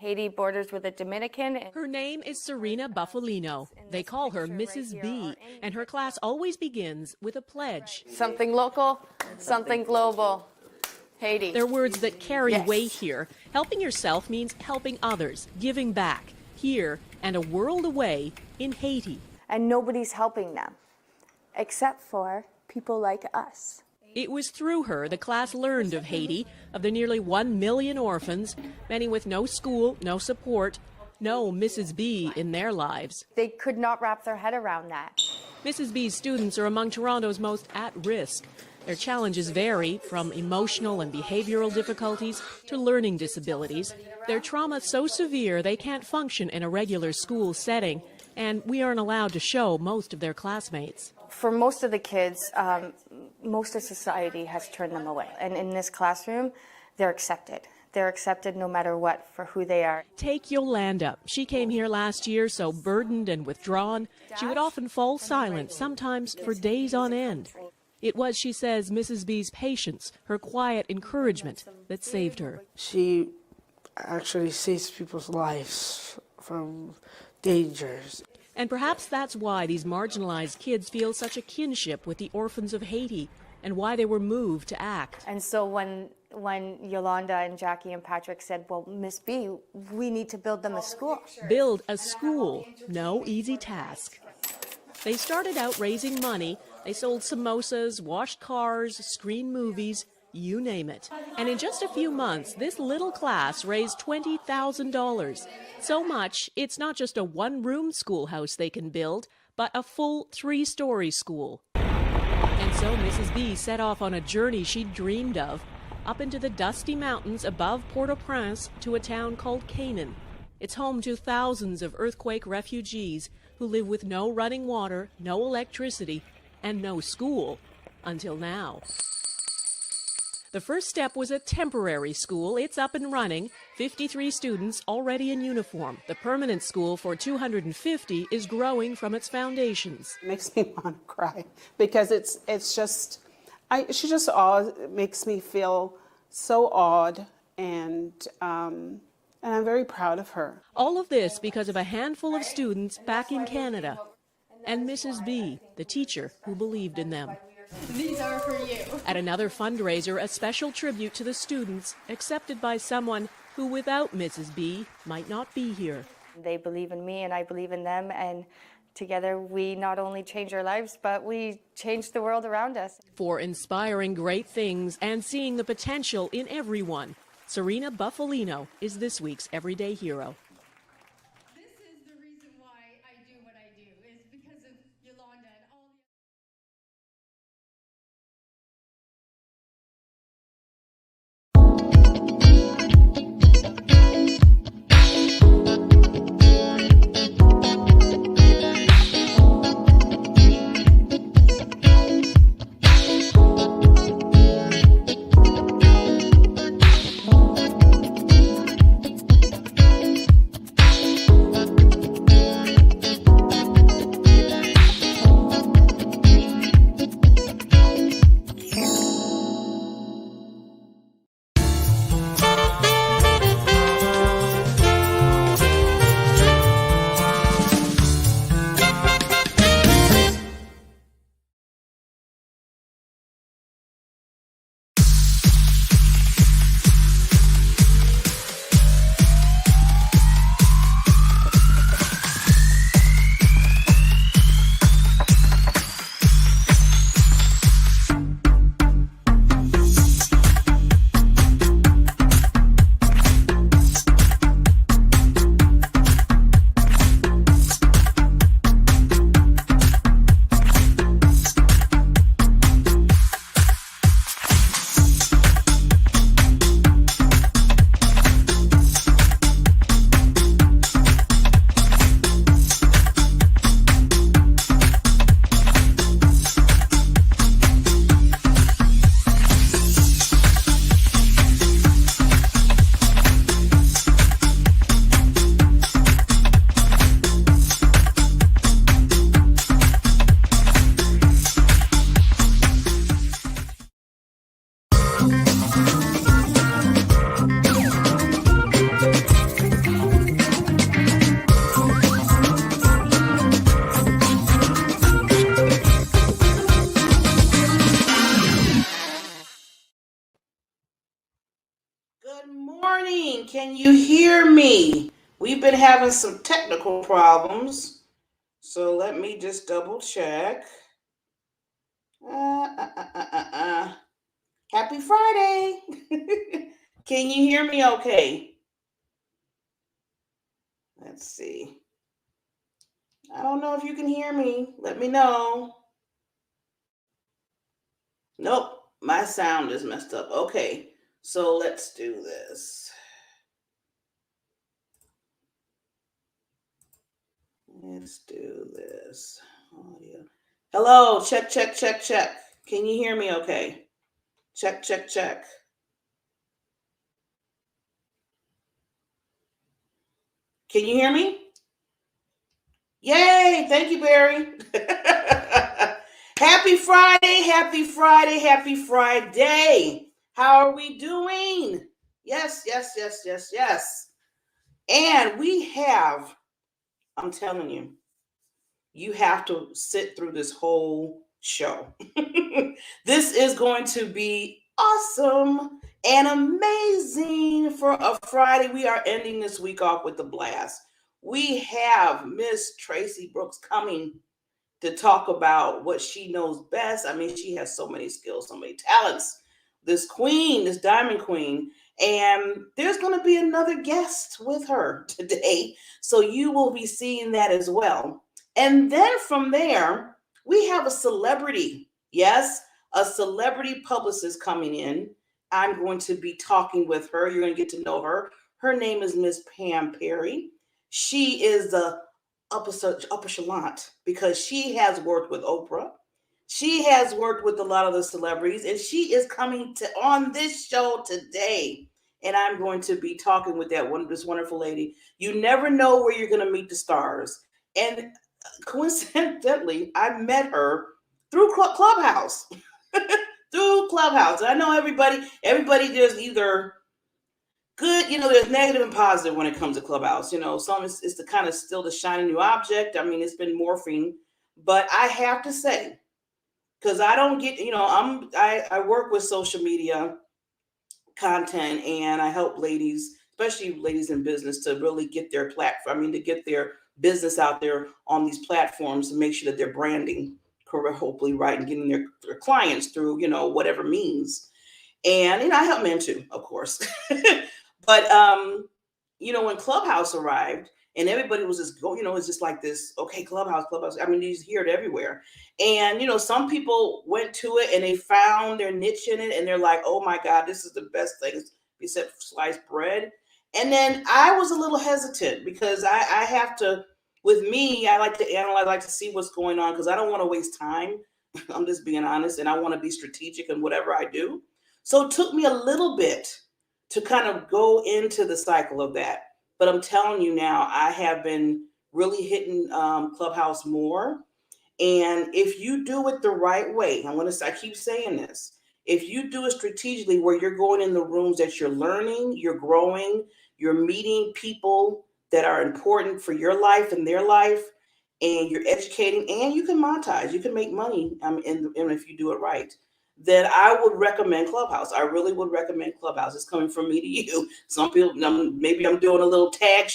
Haiti borders with the Dominican. Her name is Serena Buffalino. They call her Mrs. B, and her class always begins with a pledge. Something local, something global. Haiti. They're words that carry weight here. Helping yourself means helping others, giving back, here and a world away in Haiti. And nobody's helping them, except for people like us. It was through her the class learned of Haiti, of the nearly 1 million orphans, many with no school, no support, no Mrs. B in their lives. They could not wrap their head around that. Mrs. B's students are among Toronto's most at risk. Their challenges vary from emotional and behavioral difficulties to learning disabilities. Their trauma so severe they can't function in a regular school setting, and we aren't allowed to show most of their classmates. For most of the kids, most of society has turned them away. And in this classroom, they're accepted. They're accepted no matter what for who they are. Take Yolanda. She came here last year so burdened and withdrawn, she would often fall silent, sometimes for days on end. It was, she says, Mrs. B's patience, her quiet encouragement, that saved her. She actually saves people's lives from dangers. And perhaps that's why these marginalized kids feel such a kinship with the orphans of Haiti and why they were moved to act. And so when Yolanda and Jackie and Patrick said, well, Miss B, we need to build them a school. Build a school, no easy task. They started out raising money. They sold samosas, washed cars, screened movies, you name it. And in just a few months, this little class raised $20,000. So much, it's not just a one-room schoolhouse they can build, but a full 3-story school. And so Mrs. B set off on a journey she'd dreamed of, up into the dusty mountains above Port-au-Prince to a town called Canaan. It's home to thousands of earthquake refugees who live with no running water, no electricity, and no school, until now. The first step was a temporary school. It's up and running, 53 students already in uniform. The permanent school for 250 is growing from its foundations. It makes me want to cry because she just makes me feel so awed, and I'm very proud of her. All of this because of a handful of students back in Canada. And Mrs. B, the teacher who believed in them. These are for you. At another fundraiser, a special tribute to the students, accepted by someone who without Mrs. B might not be here. They believe in me and I believe in them, and together we not only change our lives, but we change the world around us. For inspiring great things and seeing the potential in everyone, Serena Buffalino is this week's Everyday Hero. Can you hear me? We've been having some technical problems, so let me just double check. Happy Friday. Can you hear me okay? Let's see. I don't know if you can hear me. Let me know. Nope, my sound is messed up. Okay, so let's do this. Let's do this. Audio. Hello, check, check, check, check. Can you hear me okay? Check, check, check. Can you hear me? Yay, thank you, Barry. Happy Friday, happy Friday, happy Friday. How are we doing? Yes, yes, yes, yes, yes. And we have, I'm telling you, you have to sit through this whole show. This is going to be awesome and amazing for a Friday. We are ending this week off with the blast. We have Miss Tracy Brooks coming to talk about what she knows best. I mean, she has so many skills, so many talents. This queen, this diamond queen. And there's going to be another guest with her today. So you will be seeing that as well. And then from there, we have a celebrity. Yes, a celebrity publicist coming in. I'm going to be talking with her. You're going to get to know her. Her name is Miss Pam Perry. She is the upper echelon because she has worked with Oprah. She has worked with a lot of the celebrities, and she is coming on this show today. And I'm going to be talking with this wonderful lady. You never know where you're going to meet the stars. And coincidentally, I met her through Clubhouse. Through Clubhouse. I know everybody, there's either good, there's negative and positive when it comes to Clubhouse. Some it's the kind of still the shiny new object. I mean, it's been morphing, but I have to say, because I don't get, I work with social media content, and I help ladies, especially ladies in business, to really get their platform, to get their business out there on these platforms to make sure that they're branding correct, hopefully right, and getting their clients through, whatever means. And, I help men too, of course. But, when Clubhouse arrived and everybody was just it's just like this, okay, Clubhouse. I mean, you hear it everywhere. And, some people went to it and they found their niche in it and they're like, oh my God, this is the best thing except sliced bread. And then I was a little hesitant because I have to, with me, I like to analyze, I like to see what's going on because I don't want to waste time. I'm just being honest, and I want to be strategic in whatever I do. So it took me a little bit to kind of go into the cycle of that. But I'm telling you now, I have been really hitting Clubhouse more. And if you do it the right way, I keep saying this, if you do it strategically where you're going in the rooms that you're learning, you're growing, you're meeting people that are important for your life and their life, and you're educating, and you can monetize, you can make money and if you do it right, then I would recommend Clubhouse. I really would recommend Clubhouse. It's coming from me to you. Some people, maybe I'm doing a little tag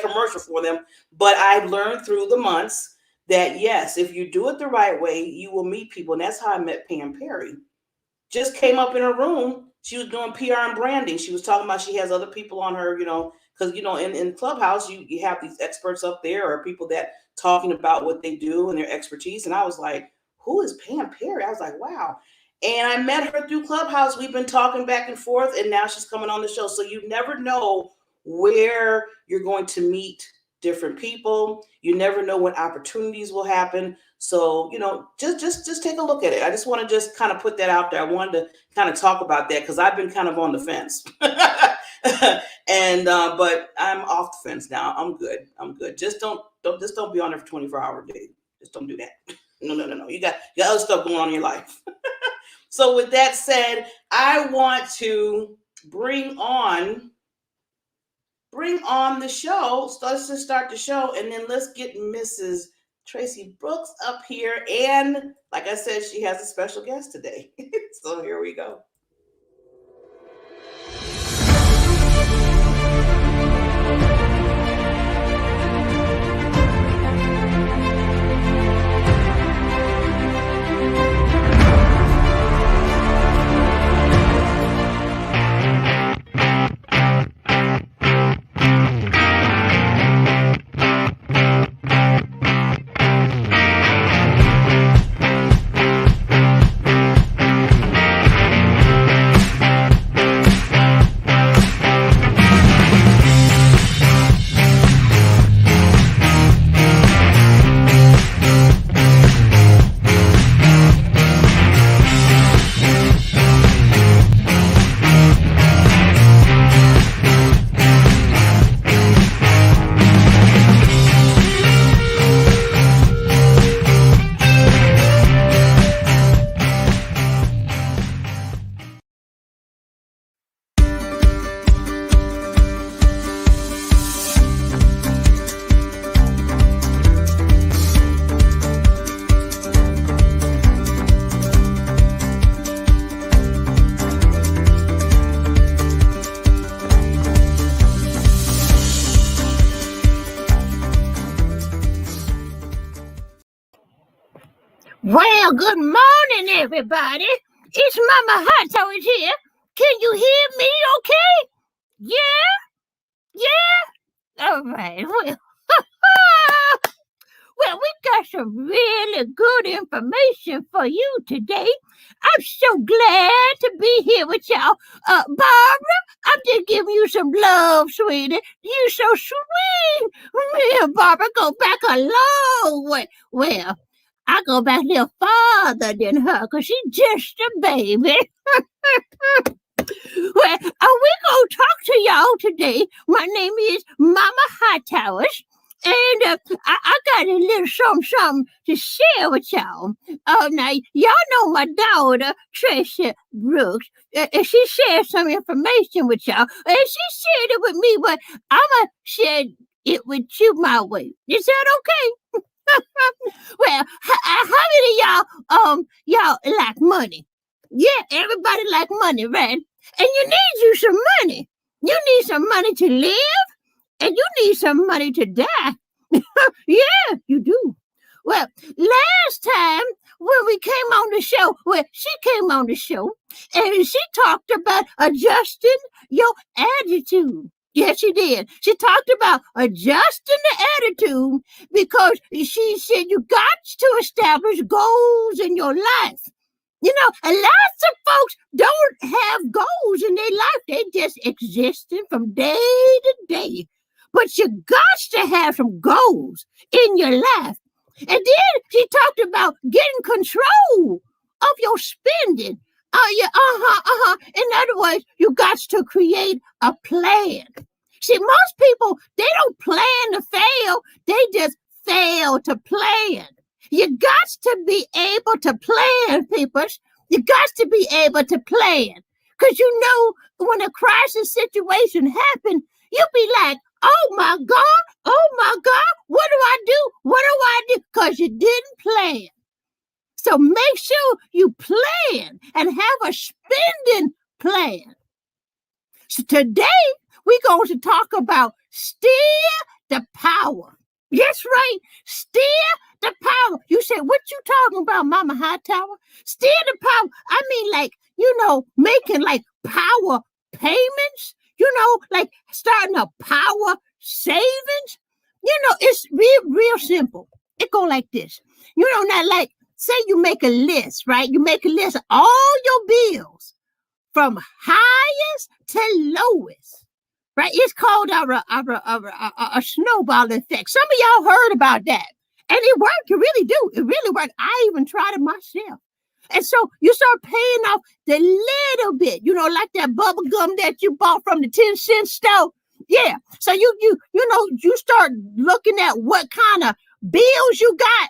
commercial for them, but I've learned through the months that yes, if you do it the right way, you will meet people. And that's how I met Pam Perry. Just came up in her room. She was doing PR and branding. She was talking about she has other people on her, because, in Clubhouse, you have these experts up there or people that talking about what they do and their expertise. And I was like, who is Pam Perry? I was like, wow. And I met her through Clubhouse. We've been talking back and forth, and now she's coming on the show. So you never know where you're going to meet different people. You never know when opportunities will happen. So, just take a look at it. I just want to just kind of put that out there. I wanted to kind of talk about that because I've been kind of on the fence. And but I'm off the fence now. I'm good. Just don't be on there for 24 hours a day. Just don't do that. No. You got other stuff going on in your life. So with that said, I want to bring on the show. So let's just start the show, and then let's get Mrs. Tracy Brooks up here. And like I said, she has a special guest today. So here we go. Well, good morning, everybody. It's Mama Hot Toys here. Can you hear me okay? Yeah? Yeah? All right. Well, well, we got some really good information for you today. I'm so glad to be here with y'all. Barbara, I'm just giving you some love, sweetie. You so sweet. Me and Barbara go back a long way. Well, I go back a little farther than her because she's just a baby. Well, we're going to talk to y'all today. My name is Mama Hightowers, and I got a little something to share with y'all. Now, y'all know my daughter, Tracy Brooks, and she shared some information with y'all, and she shared it with me, but I'm going to share it with you my way. Is that okay? Well, how many of y'all like money? Yeah, everybody like money, right? And you need some money. You need some money to live, and you need some money to die. Yeah, you do. Well, last time when we came on the show, she came on the show, and she talked about adjusting your attitude. Yes, she did. She talked about adjusting the attitude because she said you got to establish goals in your life. You know, and lots of folks don't have goals in their life. They just existing from day to day. But you got to have some goals in your life. And then she talked about getting control of your spending. In other words, you got to create a plan. See, most people, they don't plan to fail. They just fail to plan. You got to be able to plan, people. You got to be able to plan. Because you know, when a crisis situation happens, you'll be like, oh my God, what do I do? What do I do? Because you didn't plan. So make sure you plan and have a spending plan. So today, we're going to talk about steer the power. That's right, steer the power. You said, what you talking about, Mama Hightower? Steer the power. I mean, like, you know, making like power payments, you know, like starting a power savings. You know, it's real simple. It go like this. You know, not like, say you make a list, right? You make a list of all your bills from highest to lowest. Right? It's called a snowball effect. Some of y'all heard about that. And it worked. It really do. It really worked. I even tried it myself. And so you start paying off the little bit, you know, like that bubble gum that you bought from the 10-cent store. Yeah. So you know, you start looking at what kind of bills you got.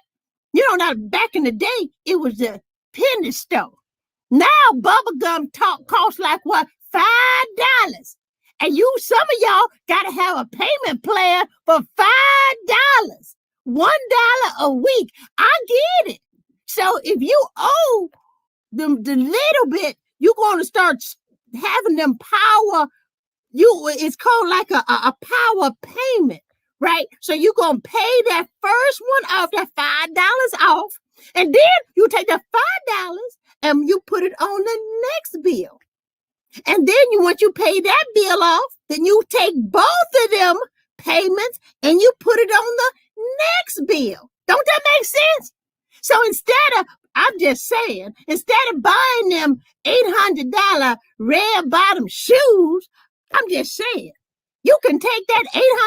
You know, now back in the day, it was a penny store. Now bubble gum costs like what? $5. And some of y'all got to have a payment plan for $5, $1 a week. I get it. So if you owe them the little bit, you're going to start having them power. It's called like a power payment, right? So you're going to pay that first one off, that $5 off, and then you take that $5 and you put it on the next bill. And then once you pay that bill off, then you take both of them payments and you put it on the next bill. Don't that make sense? So I'm just saying, instead of buying them $800 red bottom shoes, I'm just saying, you can take that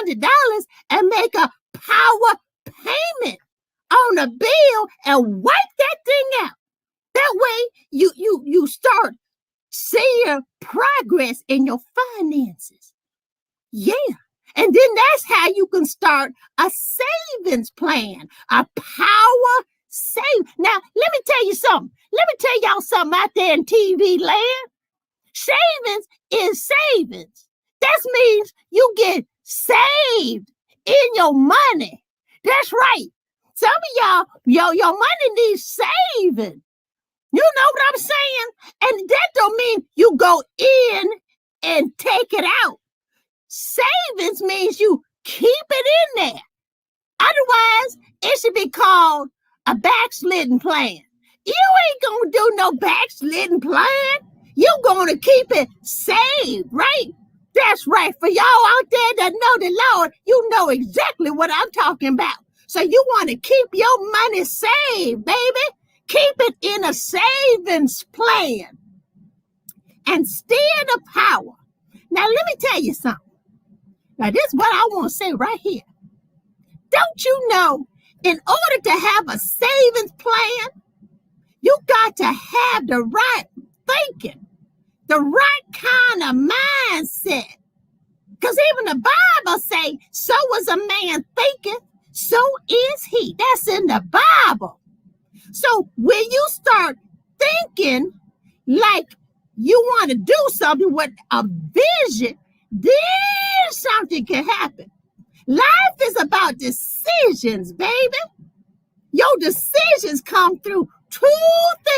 $800 and make a power payment on a bill and wipe that thing out. That way you start seeing progress in your finances. Yeah. And then that's how you can start a savings plan, a power save. Now, let me tell you something. Let me tell y'all something out there in TV land. Savings is savings. That means you get saved in your money. That's right. Some of y'all, your money needs saving. You know what I'm saying? And that don't mean you go in and take it out. Savings means you keep it in there. Otherwise, it should be called a backslidden plan. You ain't gonna do no backsliding plan. You gonna keep it saved, right? That's right. For y'all out there that know the Lord, you know exactly what I'm talking about. So you want to keep your money saved, baby. Keep it in a savings plan and stay in the power. Now, let me tell you something. Now, this is what I want to say right here. Don't you know, in order to have a savings plan, you got to have the right thinking, the right kind of mindset. Because even the Bible say, so is a man thinking, so is he. That's in the Bible. So when you start thinking like you want to do something with a vision, then something can happen. Life is about decisions, baby. Your decisions come through two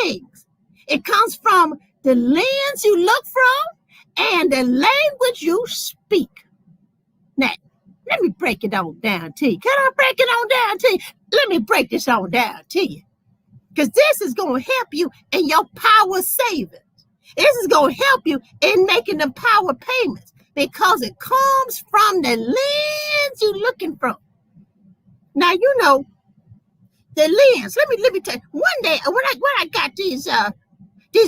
things. It comes from the lens you look from and the language you speak. Now, let me break it on down to you. Can I break it on down to you? Let me break this on down to you. Because this is going to help you in your power savings. This is going to help you in making the power payments because it comes from the lens you're looking from. Now, you know, the lens. Let me tell you. One day, when I got these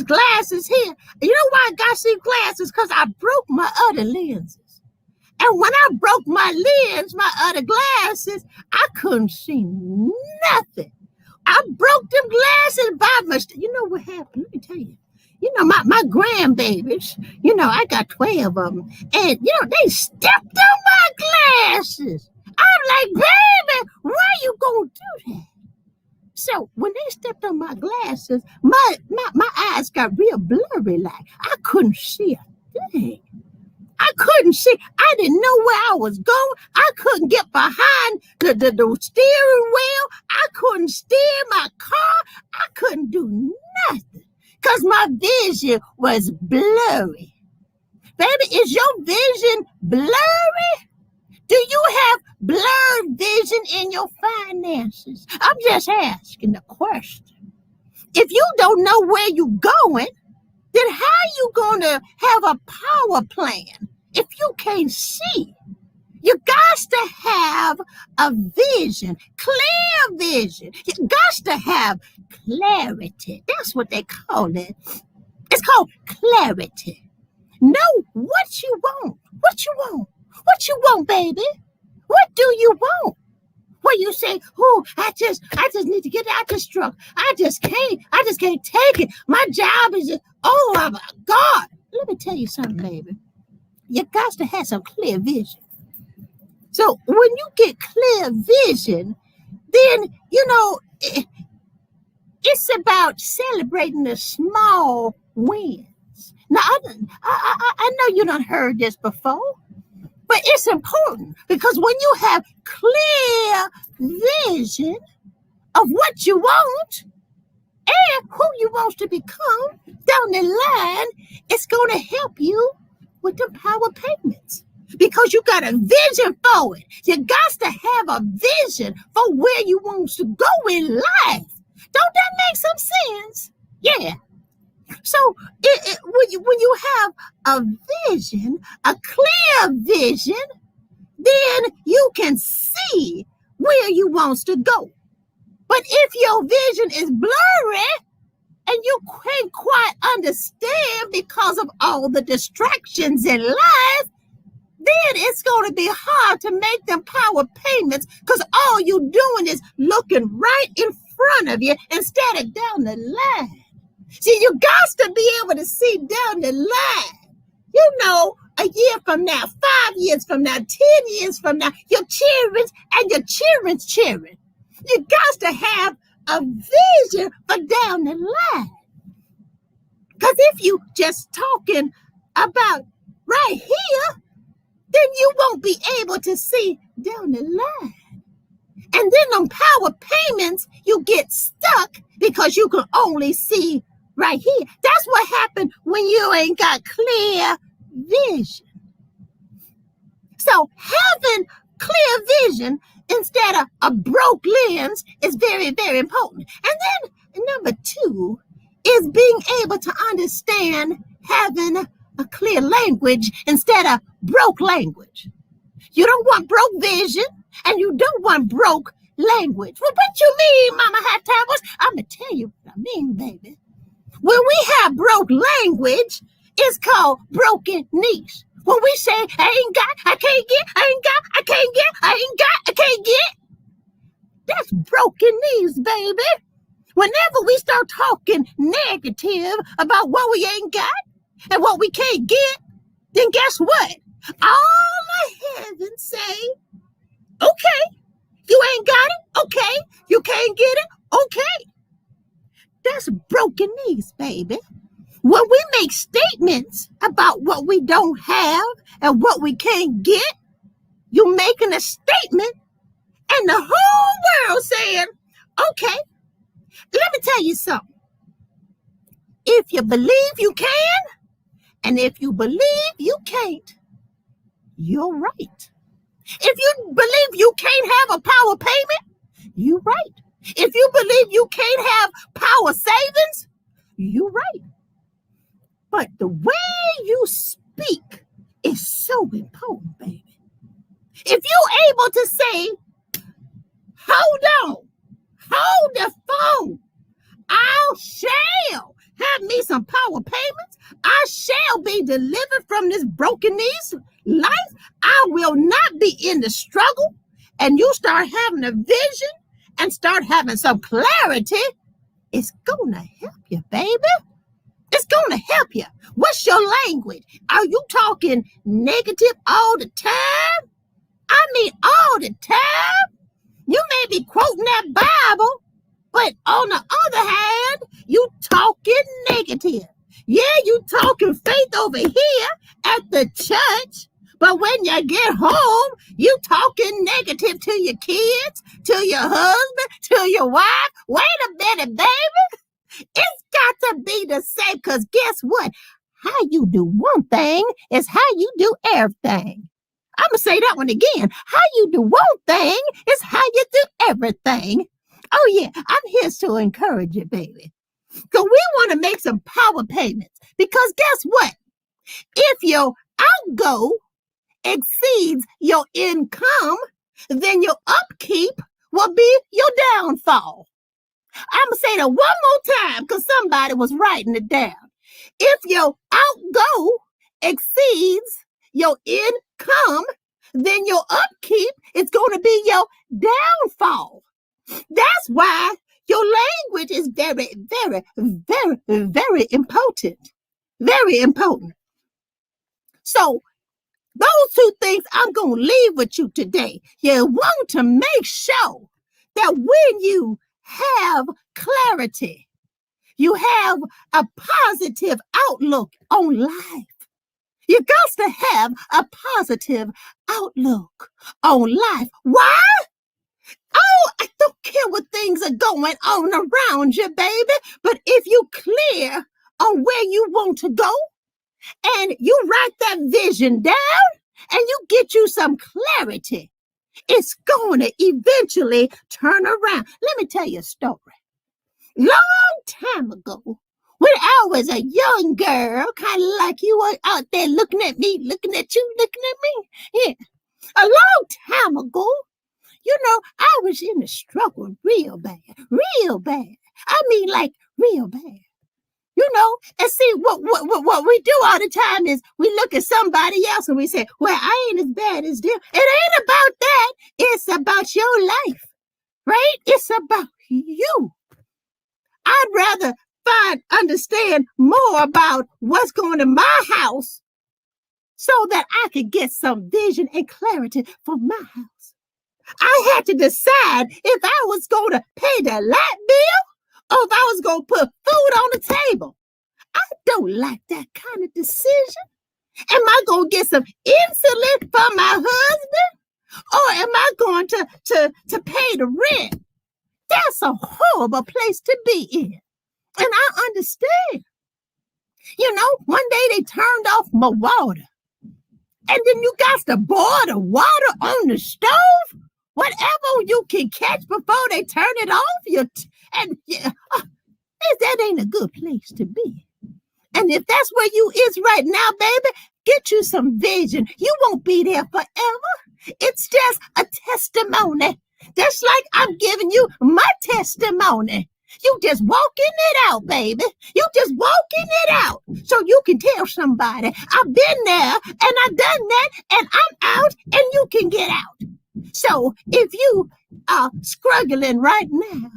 glasses here, you know why I got these glasses? Because I broke my other lenses. And when I broke my lens, my other glasses, I couldn't see nothing. I broke them glasses by mistake. You know what happened? Let me tell you. You know, my grandbabies, you know, I got 12 of them. And, you know, they stepped on my glasses. I'm like, baby, why you gonna do that? So when they stepped on my glasses, my eyes got real blurry like. I couldn't see a thing. I couldn't see. I didn't know where I was going. I couldn't get behind the steering wheel. I couldn't steer my car. I couldn't do nothing because my vision was blurry. Baby, is your vision blurry? Do you have blurred vision in your finances? I'm just asking the question. If you don't know where you're going, then how you gonna have a power plan if you can't see? You got to have a vision, clear vision. You got to have clarity. That's what they call it. It's called clarity. Know what you want. What you want. What you want, baby? What do you want? Well, you say, oh, I just need to get out this truck. I just can't take it. My job is just, oh my God. Let me tell you something, baby. You got to have some clear vision. So when you get clear vision, then, you know, it's about celebrating the small wins. Now, I know you done heard this before. But it's important because when you have clear vision of what you want and who you want to become down the line, it's going to help you with the power payments because you got a vision for it. You got to have a vision for where you want to go in life. Don't that make some sense? Yeah. So when you have a vision, a clear vision, then you can see where you want to go. But if your vision is blurry and you can't quite understand because of all the distractions in life, then it's going to be hard to make them power payments because all you're doing is looking right in front of you instead of down the line. See, you got to be able to see down the line. You know, a year from now, 5 years from now, 10 years from now, your children and your children's children. You got to have a vision for down the line. Because if you just talking about right here, then you won't be able to see down the line. And then on power payments, you get stuck because you can only see right here. That's what happened when you ain't got clear vision. So having clear vision instead of a broke lens is very, very important. And then Number two is being able to understand having a clear language instead of broke language. You don't want broke vision and you don't want broke language. Well, what you mean, Mama Hot Towers? I'm going to tell you what I mean, baby. When we have broke language, it's called broken knees. When we say, I ain't got, I can't get, I ain't got, I can't get, I ain't got, I can't get, that's broken knees, baby. Whenever we start talking negative about what we ain't got and what we can't get, then guess what? All of heaven say, okay, you ain't got it, okay, you can't get it, okay. That's broken knees, baby. When we make statements about what we don't have and what we can't get, you're making a statement and the whole world saying, okay, let me tell you something. If you believe you can, and if you believe you can't, you're right. If you believe you can't have a power payment, you're right. If you believe you can't have power savings, you're right. But the way you speak is so important, baby. If you're able to say, hold the phone, I shall have me some power payments. I shall be delivered from this broken knees life. I will not be in the struggle. And you start having a vision and start having some clarity. It's going to help you, baby. It's going to help you. What's your language? Are you talking negative all the time? I mean, all the time. You may be quoting that Bible, but on the other hand, you talking negative. Yeah, you talking faith over here at the church, but when you get home, you talking negative to your kids, to your husband, to your wife. Wait a minute, baby. It's got to be the same, because guess what? How you do one thing is how you do everything. I'm going to say that one again. How you do one thing is how you do everything. Oh, yeah, I'm here to encourage you, baby. So we want to make some power payments, because guess what? If your outgo exceeds your income, then your upkeep will be your downfall. I'm going to say that one more time because somebody was writing it down. If your outgo exceeds your income, then your upkeep is going to be your downfall. That's why your language is very, very, very, very important. Very important. So those two things I'm going to leave with you today. You want to make sure that when you have clarity, you have a positive outlook on life. You got to have a positive outlook on life. Why? Oh, I don't care what things are going on around you, baby. But if you clear on where you want to go and you write that vision down and you get you some clarity, it's going to eventually turn around. Let me tell you a story. Long time ago, when I was a young girl, kind of like you were out there looking at me, looking at you, looking at me. Yeah. A long time ago, you know, I was in the struggle real bad. I mean, like, real bad. You know, and see, what we do all the time is we look at somebody else and we say, well, I ain't as bad as them. It ain't about that. It's about your life, right? It's about you. I'd rather understand more about what's going in my house so that I could get some vision and clarity for my house. I had to decide if I was going to pay the light bill or if I was going to put food on the table. I don't like that kind of decision. Am I going to get some insulin for my husband? Or am I going to pay the rent? That's a horrible place to be in. And I understand. You know, one day they turned off my water. And then you got to boil the water on the stove. Whatever you can catch before they turn it off. That ain't a good place to be. And if that's where you is right now, baby, get you some vision. You won't be there forever. It's just a testimony. Just like I'm giving you my testimony. You just walking it out, baby. You just walking it out so you can tell somebody, I've been there and I've done that and I'm out and you can get out. So if you are struggling right now,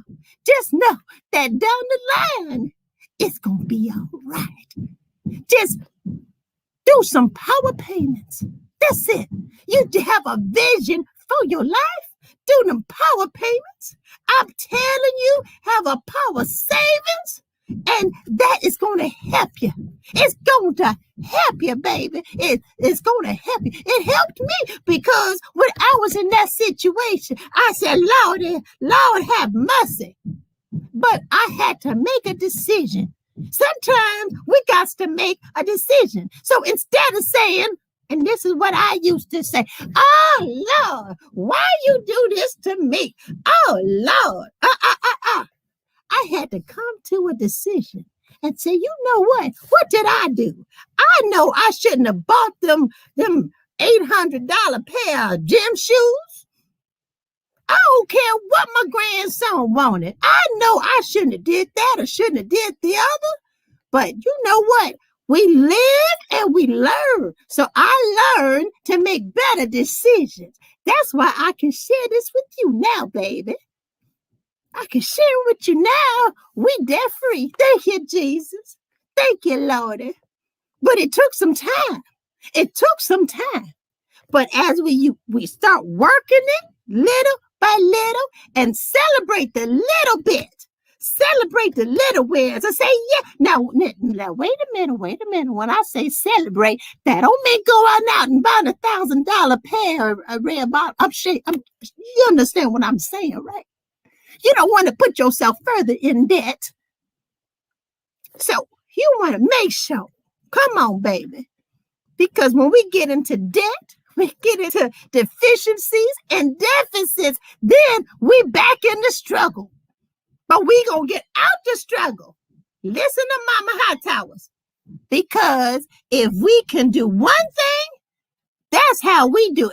just know that down the line, it's going to be all right. Just do some power payments. That's it. You have a vision for your life. Do them power payments. I'm telling you, have a power savings, and that is going to help you. It's going to help you, baby. It's going to help you. It helped me because when I was in that situation, I said, Lord, have mercy. But I had to make a decision. Sometimes we got to make a decision. So instead of saying, and this is what I used to say, oh, Lord, why you do this to me? Oh, Lord. I had to come to a decision and say, you know what? What did I do? I know I shouldn't have bought them $800 pair of gym shoes. I don't care what my grandson wanted. I know I shouldn't have did that or shouldn't have did the other. But you know what? We live and we learn. So I learned to make better decisions. That's why I can share this with you now, baby. I can share it with you now. We debt free. Thank you, Jesus. Thank you, Lordy. But it took some time. It took some time. But as we start working it little by little and celebrate the little bit. Celebrate the little wins. I say, yeah. Now, wait a minute. When I say celebrate, that don't mean go out and buy $1,000 pair of red bottom. You understand what I'm saying, right? You don't want to put yourself further in debt. So you want to make sure. Come on, baby. Because when we get into debt, we get into deficiencies and deficits, then we back in the struggle. But we gonna get out the struggle. Listen to Mama Hightowers. Because if we can do one thing, that's how we do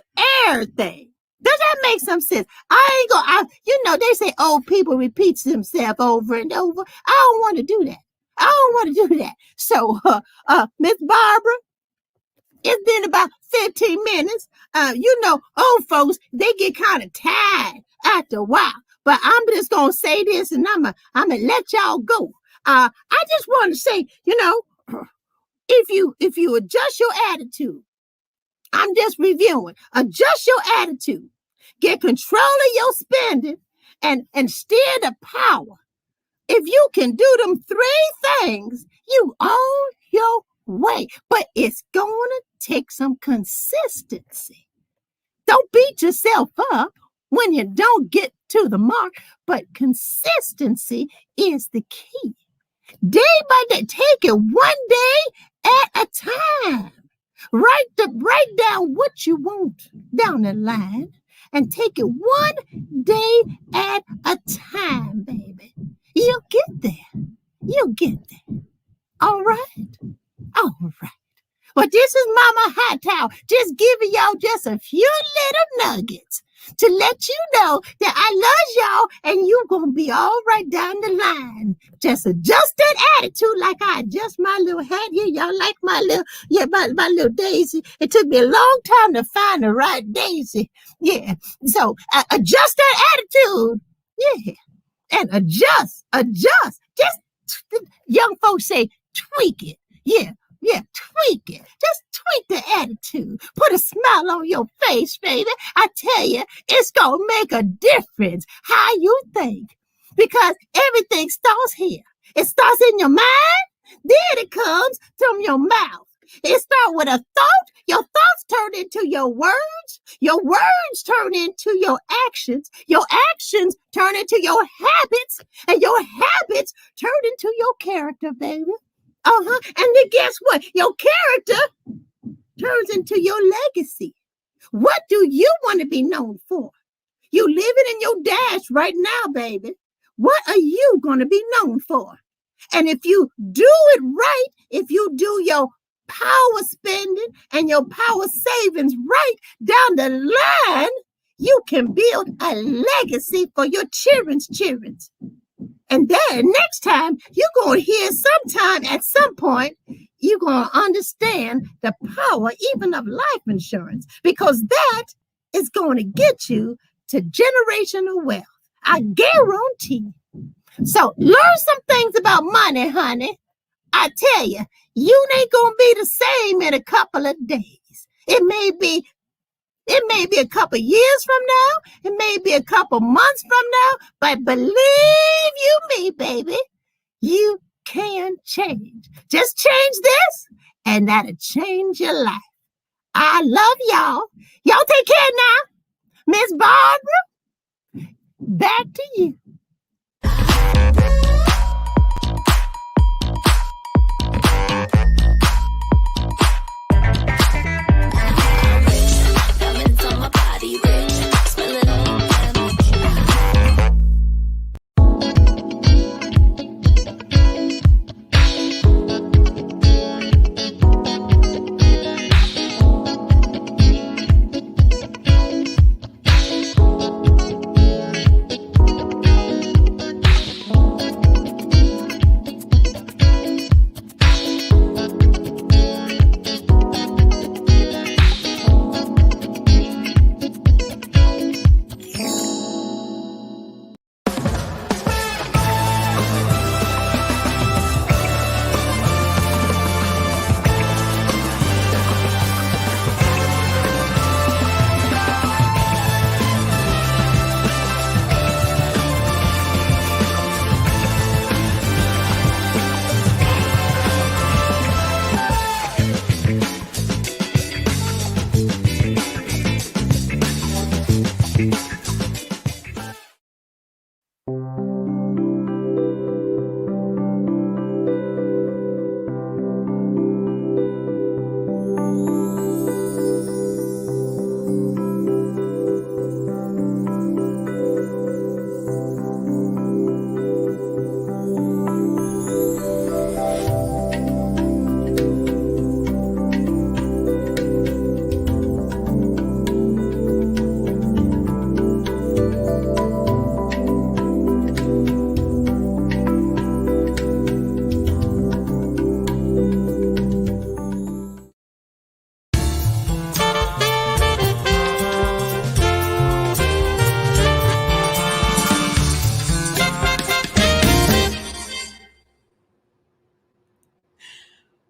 everything. Does that make some sense? They say old people repeat themselves over and over. I don't want to do that. So, Miss Barbara, it's been about 15 minutes. Old folks, they get kind of tired after a while. But I'm just going to say this and I'm going to let y'all go. I just want to say, if you adjust your attitude, I'm just reviewing, adjust your attitude, get control of your spending and steer the power. If you can do them 3 things, you on your way. But it's going to take some consistency. Don't beat yourself up when you don't get to the mark, but consistency is the key. Day by day, take it one day at a time. Write down what you want down the line and take it one day at a time, baby. You'll get there. All right. Well, this is Mama Hightower, just giving y'all just a few little nuggets to let you know that I love y'all and you gonna be all right down the line. Just adjust that attitude like I adjust my little hat here. Y'all like my little daisy. It took me a long time to find the right daisy. Yeah. So adjust that attitude. Yeah. And adjust. Just young folks say tweak it. Yeah, tweak it. Just tweak the attitude. Put a smile on your face, baby. I tell you, it's going to make a difference how you think. Because everything starts here. It starts in your mind, then it comes from your mouth. It starts with a thought. Your thoughts turn into your words. Your words turn into your actions. Your actions turn into your habits. And your habits turn into your character, baby. And then guess what? Your character turns into your legacy. What do you want to be known for? You living in your dash right now, baby. What are you going to be known for? And if you do it right, if you do your power spending and your power savings right down the line, you can build a legacy for your children's children. And then next time, you're going to hear sometime at some point, you're going to understand the power even of life insurance, because that is going to get you to generational wealth. I guarantee. So learn some things about money, honey. I tell you, you ain't going to be the same in a couple of days. It may be a couple years from now. It may be a couple months from now. But believe you me, baby, you can change. Just change this, and that'll change your life. I love y'all. Y'all take care now. Miss Barbara, back to you.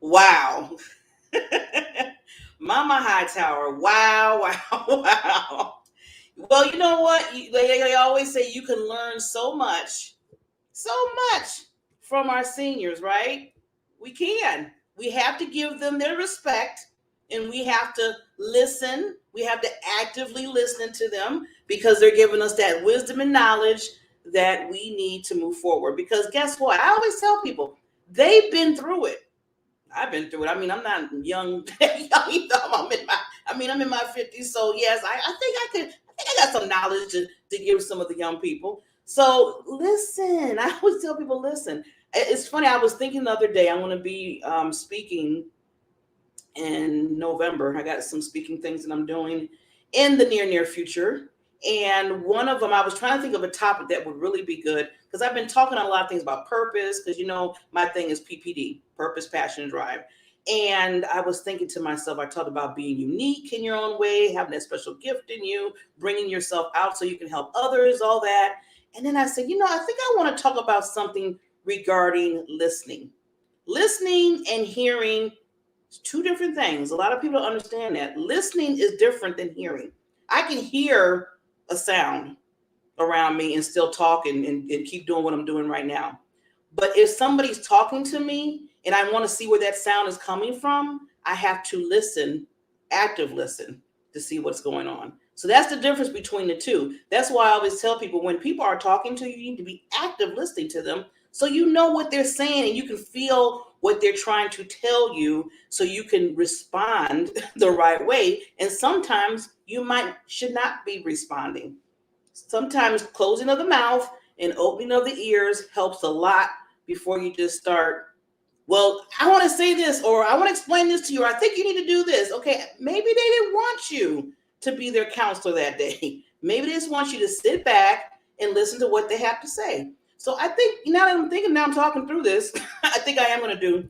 Wow. Mama Hightower. Wow, wow, wow. Well, you know what? They always say you can learn so much from our seniors, right? We can. We have to give them their respect, and we have to listen. We have to actively listen to them, because they're giving us that wisdom and knowledge that we need to move forward. Because guess what? I always tell people, they've been through it. I've been through it. I mean, I'm not young. I'm in my 50s. So yes, I think I got some knowledge to give some of the young people. So listen, I always tell people, listen. It's funny. I was thinking the other day, I'm going to be speaking in November. I got some speaking things that I'm doing in the near future. And one of them, I was trying to think of a topic that would really be good, because I've been talking on a lot of things about purpose, because my thing is PPD, purpose, passion, and drive. And I was thinking to myself, I talked about being unique in your own way, having that special gift in you, bringing yourself out so you can help others, all that. And then I said, I think I want to talk about something regarding listening. Listening and hearing is two different things. A lot of people don't understand that. Listening is different than hearing. I can hear a sound around me and still talk and keep doing what I'm doing right now. But if somebody's talking to me and I want to see where that sound is coming from, I have to listen, active listen, to see what's going on. So that's the difference between the two. That's why I always tell people, when people are talking to you, you need to be active listening to them, so you know what they're saying and you can feel what they're trying to tell you, so you can respond the right way. And sometimes you should not be responding. Sometimes closing of the mouth and opening of the ears helps a lot before you just start, well, I want to say this, or I want to explain this to you, or I think you need to do this. Okay, maybe they didn't want you to be their counselor that day. Maybe they just want you to sit back and listen to what they have to say. So I think, now that I'm thinking, now I'm talking through this, I think I am going to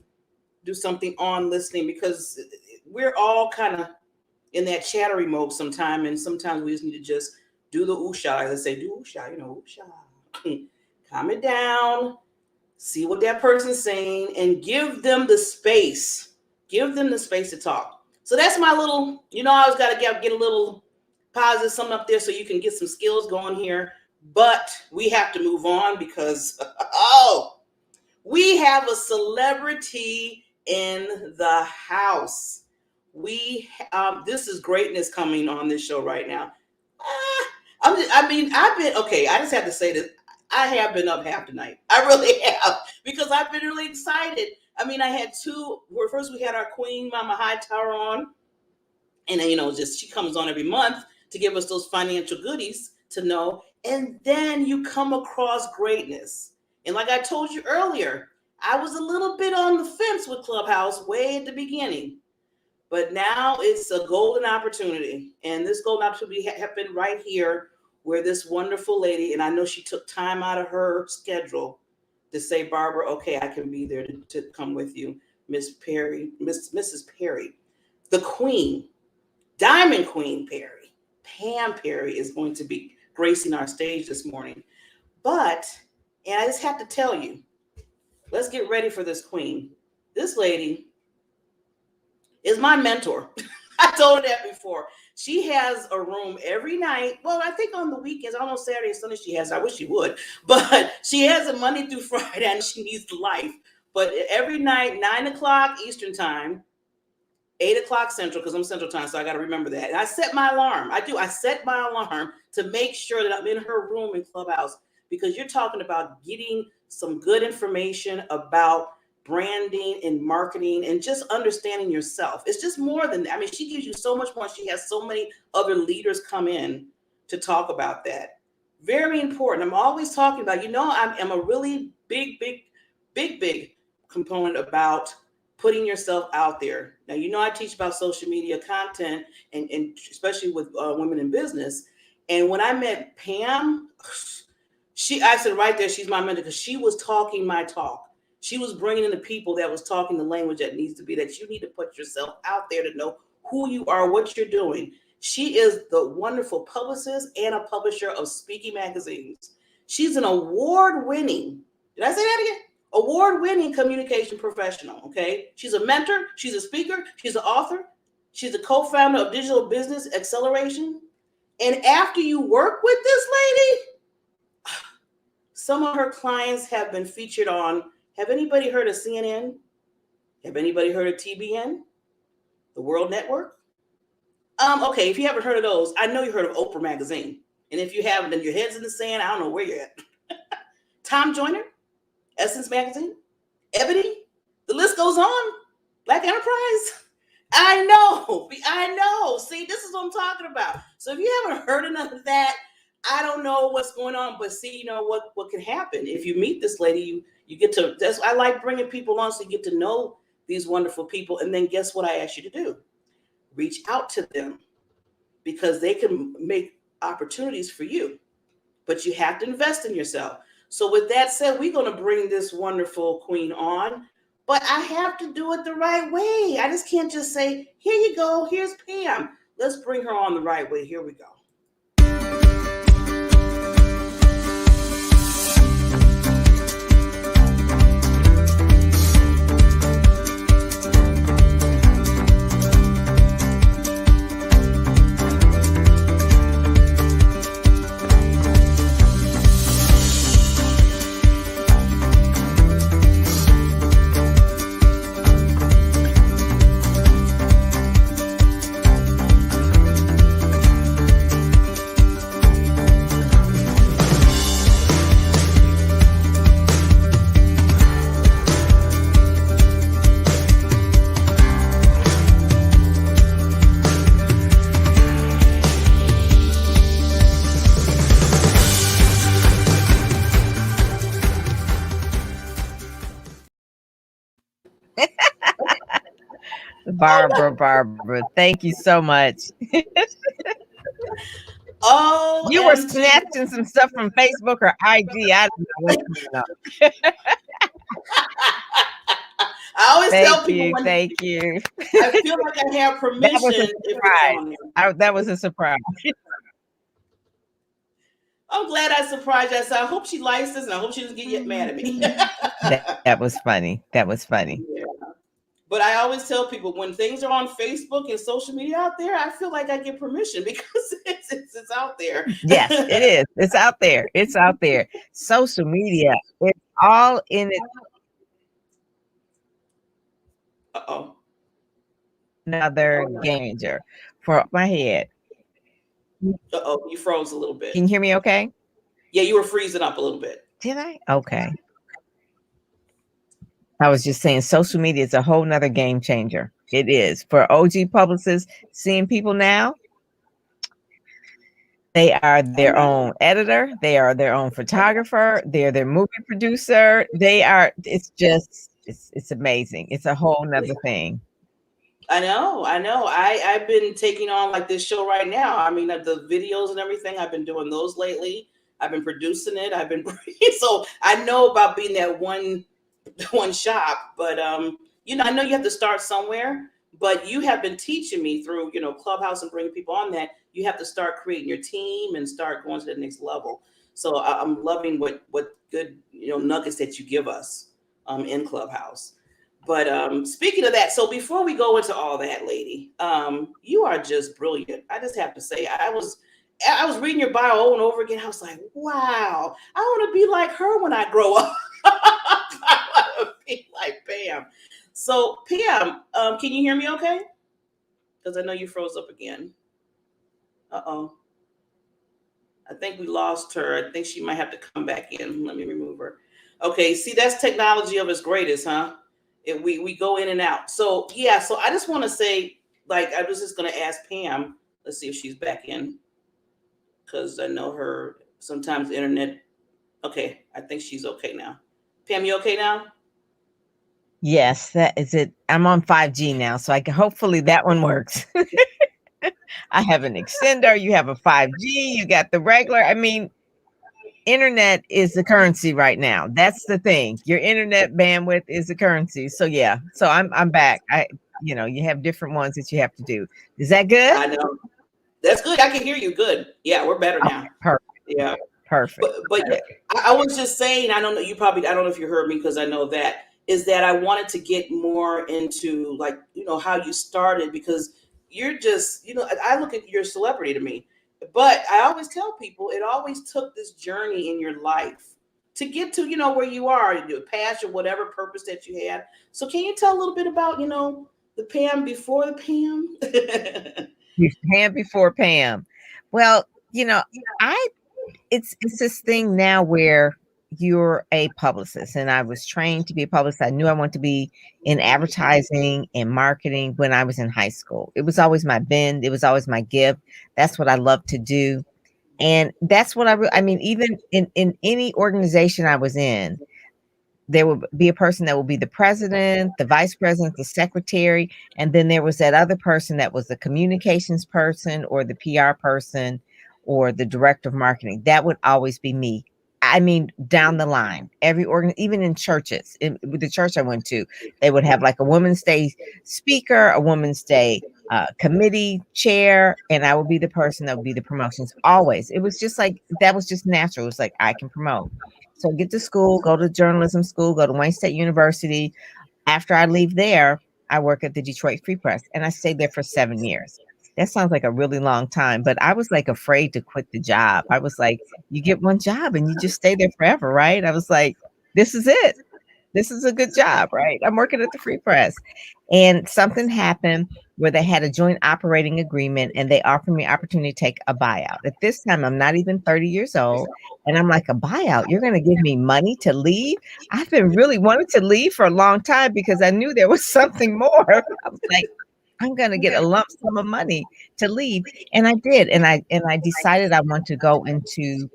do something on listening, because we're all kind of in that chattery mode sometime, and sometimes we just need to just do the oosha, as I say, do oosha, oosha. Calm it down, see what that person's saying, and give them the space. Give them the space to talk. So that's my little, I always got to get a little positive something up there so you can get some skills going here. But we have to move on because, we have a celebrity in the house. This is greatness coming on this show right now. I just have to say this. I have been up half the night. I really have, because I've been really excited. I had first we had our queen, Mama Hightower, on. And then, she comes on every month to give us those financial goodies to know. And then you come across greatness. And like I told you earlier, I was a little bit on the fence with Clubhouse way at the beginning. But now it's a golden opportunity. And this golden opportunity happened right here, where this wonderful lady, and I know she took time out of her schedule to say, Barbara, okay, I can be there to come with you. Mrs. Perry, the queen, Diamond Queen Perry, Pam Perry, is going to be gracing our stage this morning. And I just have to tell you, let's get ready for this queen. This lady is my mentor. I told her that before. She has a room every night. Well, I think on the weekends, almost Saturday and Sunday she has. I wish she would. But she has it Monday through Friday, and she needs the life. But every night, 9 o'clock Eastern time, 8 o'clock Central, because I'm Central time, so I got to remember that. And I set my alarm. I set my alarm to make sure that I'm in her room in Clubhouse, because you're talking about getting some good information about branding and marketing and just understanding yourself. It's just more than that. She gives you so much more. She has so many other leaders come in to talk about that. Very important. I'm always talking about, I'm a really big component about putting yourself out there. Now, I teach about social media content and especially with women in business. And when I met Pam, I said right there, she's my mentor, because she was talking my talk. She was bringing in the people that was talking the language that needs to be, that you need to put yourself out there to know who you are, what you're doing. She is the wonderful publicist and a publisher of speaking magazines. She's an award-winning, did I say that again? Award-winning communication professional, okay? She's a mentor, she's a speaker, she's an author, she's a co-founder of Digital Business Acceleration. And after you work with this lady, some of her clients have been featured on, have anybody heard of CNN? Have anybody heard of TBN? The World Network? Okay, if you haven't heard of those, I know you heard of Oprah Magazine. And if you haven't, then your head's in the sand, I don't know where you're at. Tom Joyner? Essence Magazine, Ebony, the list goes on. Black Enterprise. I know. See, this is what I'm talking about. So if you haven't heard enough of that, I don't know what's going on. But see, what can happen if you meet this lady, you get to. I like bringing people on so you get to know these wonderful people. And then guess what I ask you to do? Reach out to them, because they can make opportunities for you. But you have to invest in yourself. So with that said, we're going to bring this wonderful queen on, but I have to do it the right way. I just can't just say, here you go, here's Pam. Let's bring her on the right way. Here we go. Barbara, thank you so much. You were OMG. snatching some stuff from Facebook or IG. I don't know what's going on. I always tell people when Thank you. I feel like I have permission That was a if it's on there. that was a surprise. I'm glad I surprised you. So I hope she likes this, and I hope she doesn't get mad at me. That was funny. That was funny. Yeah. But I always tell people when things are on Facebook and social media out there, I feel like I get permission because it's out there. Yes, it is. It's out there. It's out there. Social media, it's all in it. Uh-oh. Another game changer for my head. Uh-oh, you froze a little bit. Can you hear me okay? Yeah, you were freezing up a little bit. Did I? Okay. I was just saying social media is a whole nother game changer. It is. For OG publicists, seeing people now, they are their own editor. They are their own photographer. They're their movie producer. It's amazing. It's a whole nother thing. I know. I've been taking on like this show right now. I mean, the videos and everything, I've been doing those lately. I've been producing it. So I know about being that one shop, but I know you have to start somewhere, but you have been teaching me through, Clubhouse and bringing people on that you have to start creating your team and start going to the next level. So I'm loving what good, nuggets that you give us in Clubhouse. But speaking of that, so before we go into all that, lady, you are just brilliant. I just have to say, I was reading your bio over and over again. I was like, wow, I want to be like her when I grow up. I want to be like Pam. So Pam, can you hear me okay? Because I know you froze up again. Uh-oh. I think we lost her. I think she might have to come back in. Let me remove her. Okay, see, that's technology of its greatest, huh? We go in and out. So yeah, so I just want to say, like, I was just going to ask Pam. Let's see if she's back in, because I know her sometimes the internet. Okay, I think she's okay now. Pam, you okay now? Yes, that is it. I'm on 5G now, so hopefully that one works. I have an extender. You have a 5G. You got the regular. I mean, internet is the currency right now. That's the thing. Your internet bandwidth is the currency. So yeah. So I'm back. You have different ones that you have to do. Is that good? I know. That's good. I can hear you good. Yeah, we're better now. Perfect. Yeah. Perfect. But I was just saying, I don't know if you heard me, because I know that is that I wanted to get more into, like, how you started, because you're just, I look at your celebrity to me. But I always tell people it always took this journey in your life to get to, where you are, your passion, whatever purpose that you had. So can you tell a little bit about, the Pam before the Pam? Pam before Pam. Well, it's this thing now where you're a publicist, and I was trained to be a publicist. I knew I wanted to be in advertising and marketing when I was in high school. It was always my bend. It was always my gift. That's what I love to do. And that's what even in any organization I was in, there would be a person that will be the president, the vice president, the secretary. And then there was that other person that was the communications person or the PR person or the director of marketing. That would always be me. I mean, down the line, even in churches, with the church I went to, they would have like a Women's Day speaker, a Women's Day committee chair, and I would be the person that would be the promotions. Always. It was just like, that was just natural. It was like, I can promote. So get to school, go to journalism school, go to Wayne State University. After I leave there, I work at the Detroit Free Press, and I stayed there for 7 years. That sounds like a really long time, but I was like afraid to quit the job. I was like, you get one job and you just stay there forever, right? I was like, this is it. This is a good job, right? I'm working at the Free Press. And something happened where they had a joint operating agreement, and they offered me opportunity to take a buyout. At this time, I'm not even 30 years old. And I'm like, a buyout? You're going to give me money to leave? I've been really wanting to leave for a long time because I knew there was something more. I was like, I'm going to get a lump sum of money to leave. And I did. And I decided I want to go into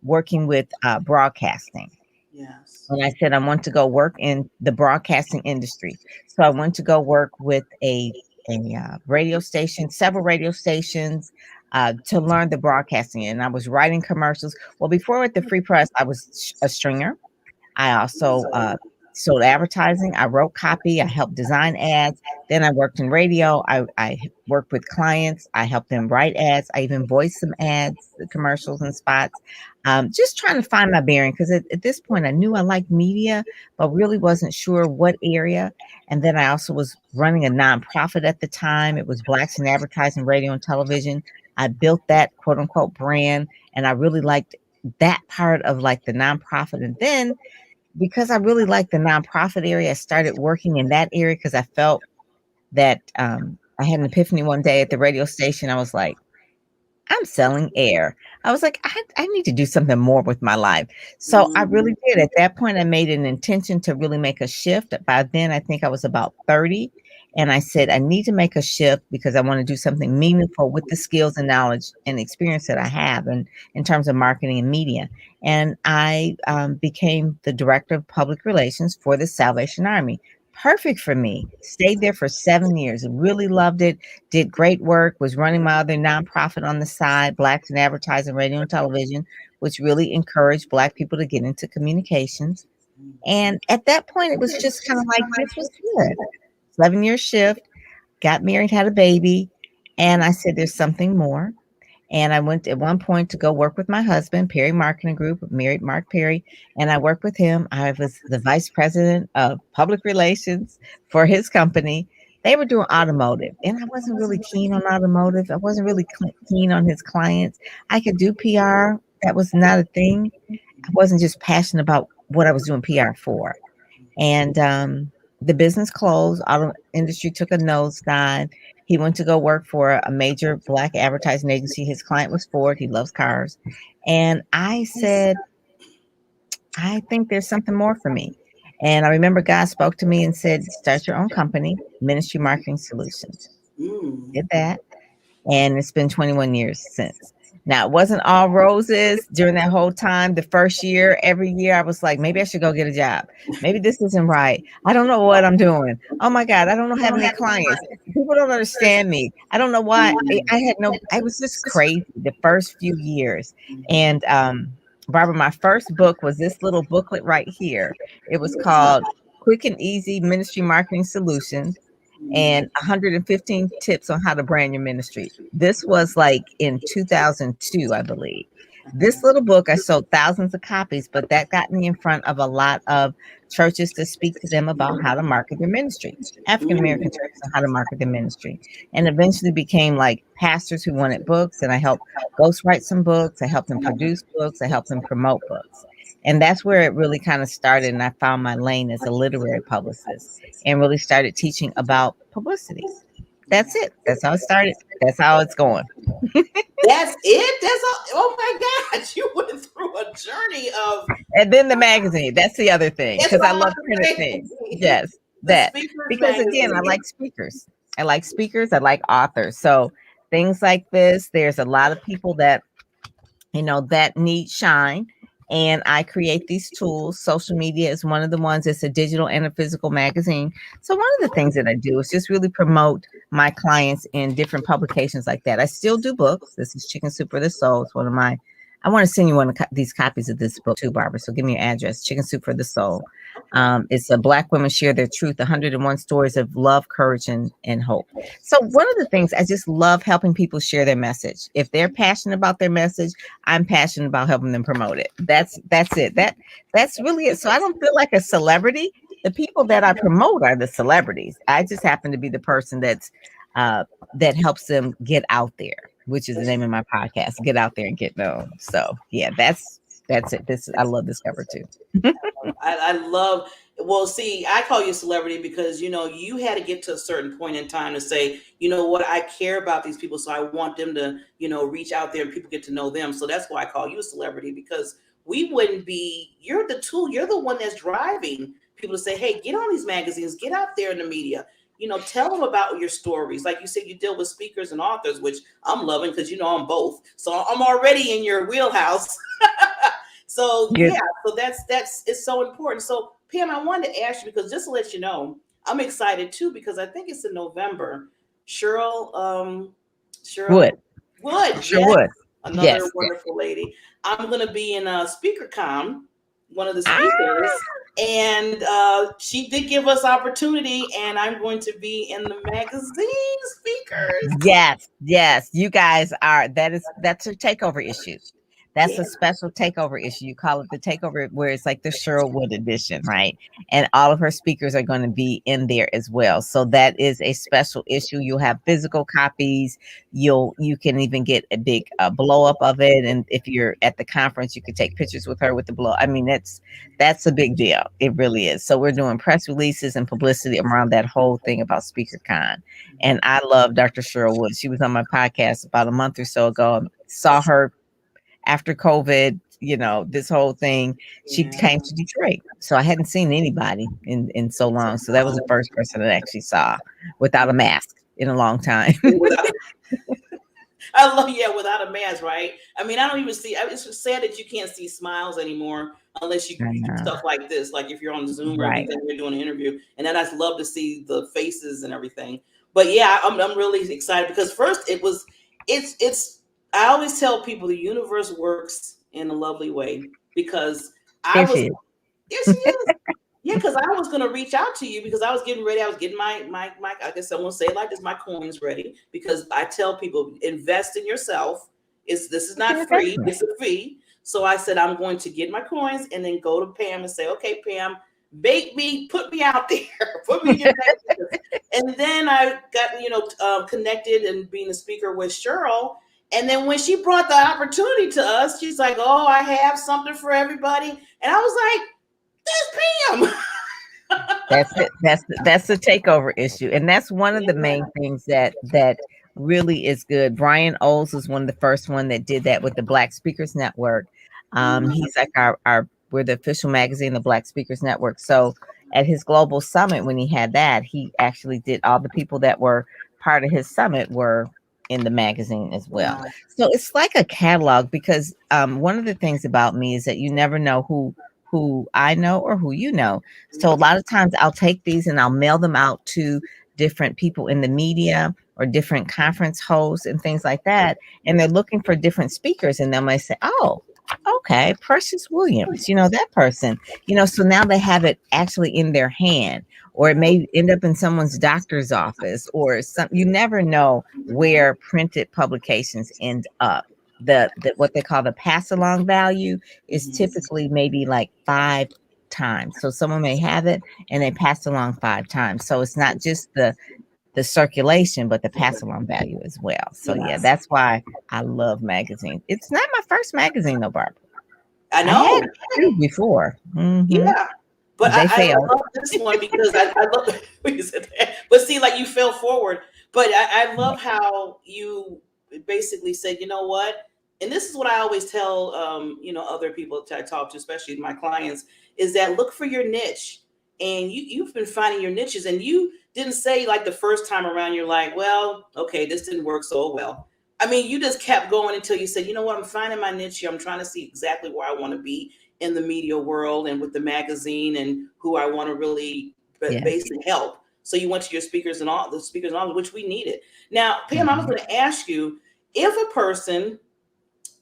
working with broadcasting. Yes. And I said, I want to go work in the broadcasting industry. So I went to go work with a radio station, several radio stations, to learn the broadcasting. And I was writing commercials. Well, before at the Free Press, I was a stringer. I also sold advertising. I wrote copy. I helped design ads. Then I worked in radio. I worked with clients. I helped them write ads. I even voiced some ads, commercials and spots. Just trying to find my bearing, because at this point I knew I liked media, but really wasn't sure what area. And then I also was running a nonprofit at the time. It was Blacks in Advertising, Radio and Television. I built that quote unquote brand, and I really liked that part of like the nonprofit. And then because I really liked the nonprofit area, I started working in that area because I felt that I had an epiphany one day at the radio station. I was like, I'm selling air. I was like, I need to do something more with my life. So I really did. At that point, I made an intention to really make a shift. By then, I think I was about 30. And I said, I need to make a shift because I want to do something meaningful with the skills and knowledge and experience that I have in terms of marketing and media. And I became the director of public relations for the Salvation Army. Perfect for me. Stayed there for 7 years. Really loved it. Did great work. Was running my other nonprofit on the side, Blacks in Advertising, Radio and Television, which really encouraged Black people to get into communications. And at that point, it was just kind of like, this was good. 7-year shift, got married, had a baby. And I said, there's something more. And I went at one point to go work with my husband, Perry Marketing Group, married Mark Perry. And I worked with him. I was the vice president of public relations for his company. They were doing automotive, and I wasn't really keen on automotive. I wasn't really keen on his clients. I could do PR. That was not a thing. I wasn't just passionate about what I was doing PR for. And the business closed. Auto industry took a nosedive. He went to go work for a major Black advertising agency. His client was Ford. He loves cars. And I said, I think there's something more for me. And I remember God spoke to me and said, start your own company, Ministry Marketing Solutions. Did that. And it's been 21 years since. Now, it wasn't all roses during that whole time. The first year, every year, I was like, maybe I should go get a job. Maybe this isn't right. I don't know what I'm doing. Oh my God, I don't have any clients. People don't understand me. I don't know why. I was just crazy the first few years. And Barbara, my first book was this little booklet right here. It was called Quick and Easy Ministry Marketing Solutions and 115 tips on how to brand your ministry. This was like in 2002, I believe. This little book, I sold thousands of copies, but that got me in front of a lot of churches to speak to them about how to market their ministry, African-American churches on how to market their ministry, and eventually became like pastors who wanted books. And I helped ghostwrite some books. I helped them produce books. I helped them promote books. And that's where it really kind of started. And I found my lane as a literary publicist and really started teaching about publicity. That's it. That's how it started. That's how it's going. That's it? That's all? Oh my God. You went through a journey of. And then the magazine. That's the other thing. Because I love printed things. Yes. That. Because again, I like speakers. I like authors. So things like this, there's a lot of people that, that need shine. And I create these tools. Social media is one of the ones. It's a digital and a physical magazine. So one of the things that I do is just really promote my clients in different publications like that. I still do books. This is Chicken Soup for the Soul. It's one of my, I want to send you one of these copies of this book too, Barbara. So give me your address, Chicken Soup for the Soul. It's a Black women share their truth, 101 stories of love, courage, and hope. So one of the things, I just love helping people share their message. If they're passionate about their message, I'm passionate about helping them promote it. That's it. That's really it. So I don't feel like a celebrity. The people that I promote are the celebrities. I just happen to be the person that helps them get out there, which is the name of my podcast, Get Out There and Get Known. So yeah, that's it. I love this cover too. I love, well, see, I call you a celebrity because, you had to get to a certain point in time to say, you know what, I care about these people. So I want them to, reach out there and people get to know them. So that's why I call you a celebrity, because we wouldn't be, you're the tool, you're the one that's driving people to say, hey, get on these magazines, get out there in the media. Tell them about your stories. Like you said, you deal with speakers and authors, which I'm loving because, I'm both. So I'm already in your wheelhouse. So so that's it's so important. So Pam, I wanted to ask you, because just to let you know, I'm excited too, because I think it's in November. Cheryl Wood. Wood. Sure Yes, would. another Yes. wonderful lady. I'm going to be in SpeakerCon, one of the Ah, speakers, and she did give us opportunity, and I'm going to be in the magazine speakers. yes. You guys are, that's a takeover issue. That's Yeah. a special takeover issue. You call it the takeover, where it's like the Sherwood edition, right? And all of her speakers are going to be in there as well. So that is a special issue. You'll have physical copies. You can even get a big blow up of it. And if you're at the conference, you can take pictures with her with the blow. I mean, that's a big deal. It really is. So we're doing press releases and publicity around that whole thing about SpeakerCon. And I love Dr. Sherwood. She was on my podcast about a month or so ago. Saw her after COVID, this whole thing. She came to Detroit. So I hadn't seen anybody in so long. So that was the first person I actually saw without a mask in a long time. I love, without a mask, right? I mean, I don't even see, it's just sad that you can't see smiles anymore unless you do stuff like this, like if you're on Zoom or Right. anything, you're doing an interview. And then I'd love to see the faces and everything. But yeah, I'm really excited because first I always tell people the universe works in a lovely way because There she is. Yes, she is. Yeah, because I was going to reach out to you because I was getting ready. I was getting my I guess someone say it like this, my coins ready, because I tell people invest in yourself. This is not free, it's a fee. So I said, I'm going to get my coins and then go to Pam and say, okay, Pam, bake me, put me out there, put me in your next. And then I got, connected and being a speaker with Cheryl. And then when she brought the opportunity to us, she's like, oh, I have something for everybody. And I was like, Pam. That's it. That's the takeover issue, and that's one of the main things that really is good. Brian Oles was one of the first one that did that with the Black Speakers Network. He's like we're the official magazine, the Black Speakers Network. So at his global summit, when he had that, he actually did all the people that were part of his summit were in the magazine as well. Wow. So it's like a catalog because one of the things about me is that you never know who I know or who you know. So a lot of times I'll take these and I'll mail them out to different people in the media or different conference hosts and things like that. And they're looking for different speakers. And they might say, oh, okay, Precious Williams, that person, so now they have it actually in their hand, or it may end up in someone's doctor's office or you never know where printed publications end up. The what they call the pass along value is typically maybe like 5 times. So someone may have it and they pass along 5 times. So it's not just the circulation, but the pass along value as well. So yeah, that's why I love magazines. It's not my first magazine though, Barbara. I know. I had 2 before. Mm-hmm. Yeah. But I love this one because I love when you said that. But see, like you fell forward. But I love how you basically said, you know what? And this is what I always tell other people that I talk to, especially my clients, is that look for your niche. And you've been finding your niches, and you didn't say like the first time around, you're like, well, okay, this didn't work so well. I mean, you just kept going until you said, you know what, I'm finding my niche here. I'm trying to see exactly where I want to be in the media world and with the magazine and who I want to really basically help. So you went to your speakers and all, which we needed. Now, Pam, I was going to ask you, if a person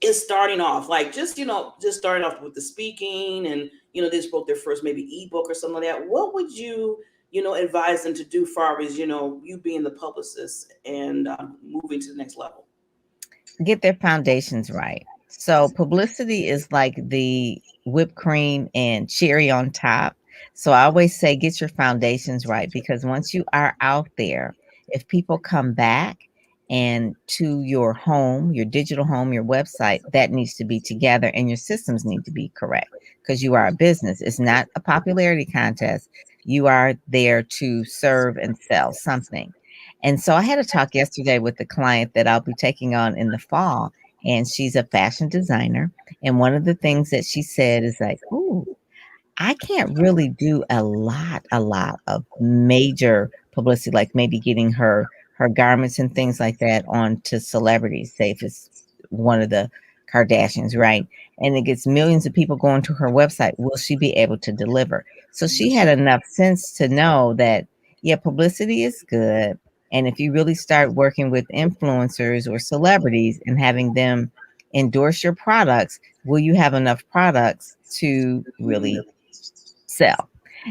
is starting off, like just starting off with the speaking and, they just wrote their first maybe ebook or something like that, what would you, advise them to do far as, you being the publicist and moving to the next level? Get their foundations right. So publicity is like the whipped cream and cherry on top. So I always say, get your foundations right, because once you are out there, if people come back and to your home, your digital home, your website, that needs to be together and your systems need to be correct, because you are a business. It's not a popularity contest. You are there to serve and sell something. And so I had a talk yesterday with the client that I'll be taking on in the fall, and she's a fashion designer. And one of the things that she said is like, ooh, I can't really do a lot of major publicity, like maybe getting her garments and things like that onto celebrities, say if it's one of the Kardashians, right? And it gets millions of people going to her website. Will she be able to deliver? So she had enough sense to know that, yeah, publicity is good, And if you really start working with influencers or celebrities and having them endorse your products, will you have enough products to really sell?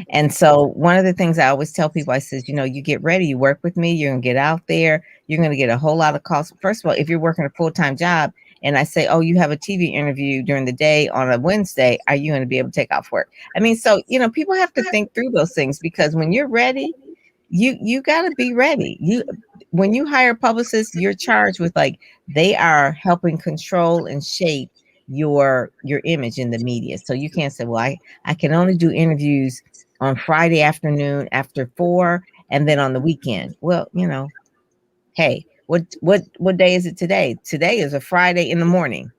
And so one of the things I always tell people, I says, you get ready, you work with me, you're going to get out there, you're going to get a whole lot of calls. First of all, if you're working a full-time job and I say, oh, you have a TV interview during the day on a Wednesday, are you going to be able to take off work? I mean, so, people have to think through those things, because when you're ready, you got to be ready. When you hire publicists, you're charged with, like, they are helping control and shape your image in the media. So you can't say, well, I can only do interviews on Friday afternoon after 4 and then on the weekend. Well, hey, what day is it today? Today is a Friday in the morning.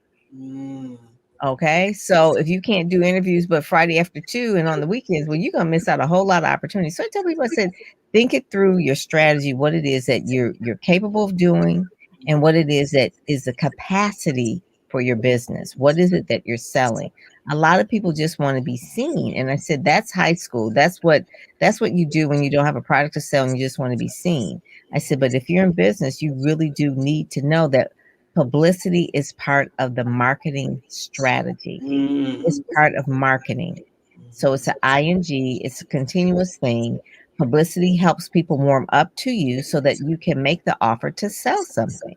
Okay, so if you can't do interviews but Friday after 2 and on the weekends, well, you're gonna miss out a whole lot of opportunities. So I tell people, I said, think it through, your strategy, what it is that you're capable of doing, and what it is that is the capacity for your business. What is it that you're selling? A lot of people just want to be seen, and I said that's high school. That's what you do when you don't have a product to sell and you just want to be seen. I said, but if you're in business, you really do need to know that publicity is part of the marketing strategy. It's part of marketing. So it's an ING, it's a continuous thing. Publicity helps people warm up to you so that you can make the offer to sell something.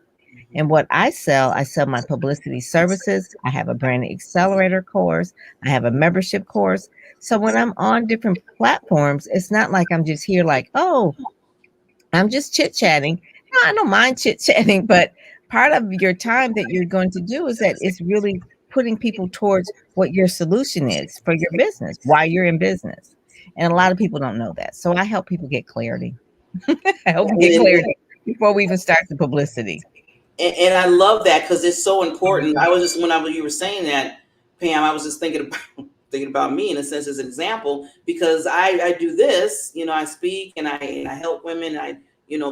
And what I sell my publicity services. I have a brand accelerator course. I have a membership course. So when I'm on different platforms, it's not like I'm just here like, oh, I'm just chit-chatting. No, I don't mind chit-chatting, but part of your time that you're going to do is that it's really putting people towards what your solution is for your business, why you're in business. And a lot of people don't know that. So I help people get clarity. I help them get clarity before we even start the publicity. And I love that, because it's so important. I was just, you were saying that, Pam, I was just thinking about me in a sense as an example, because I do this, I speak and I help women. I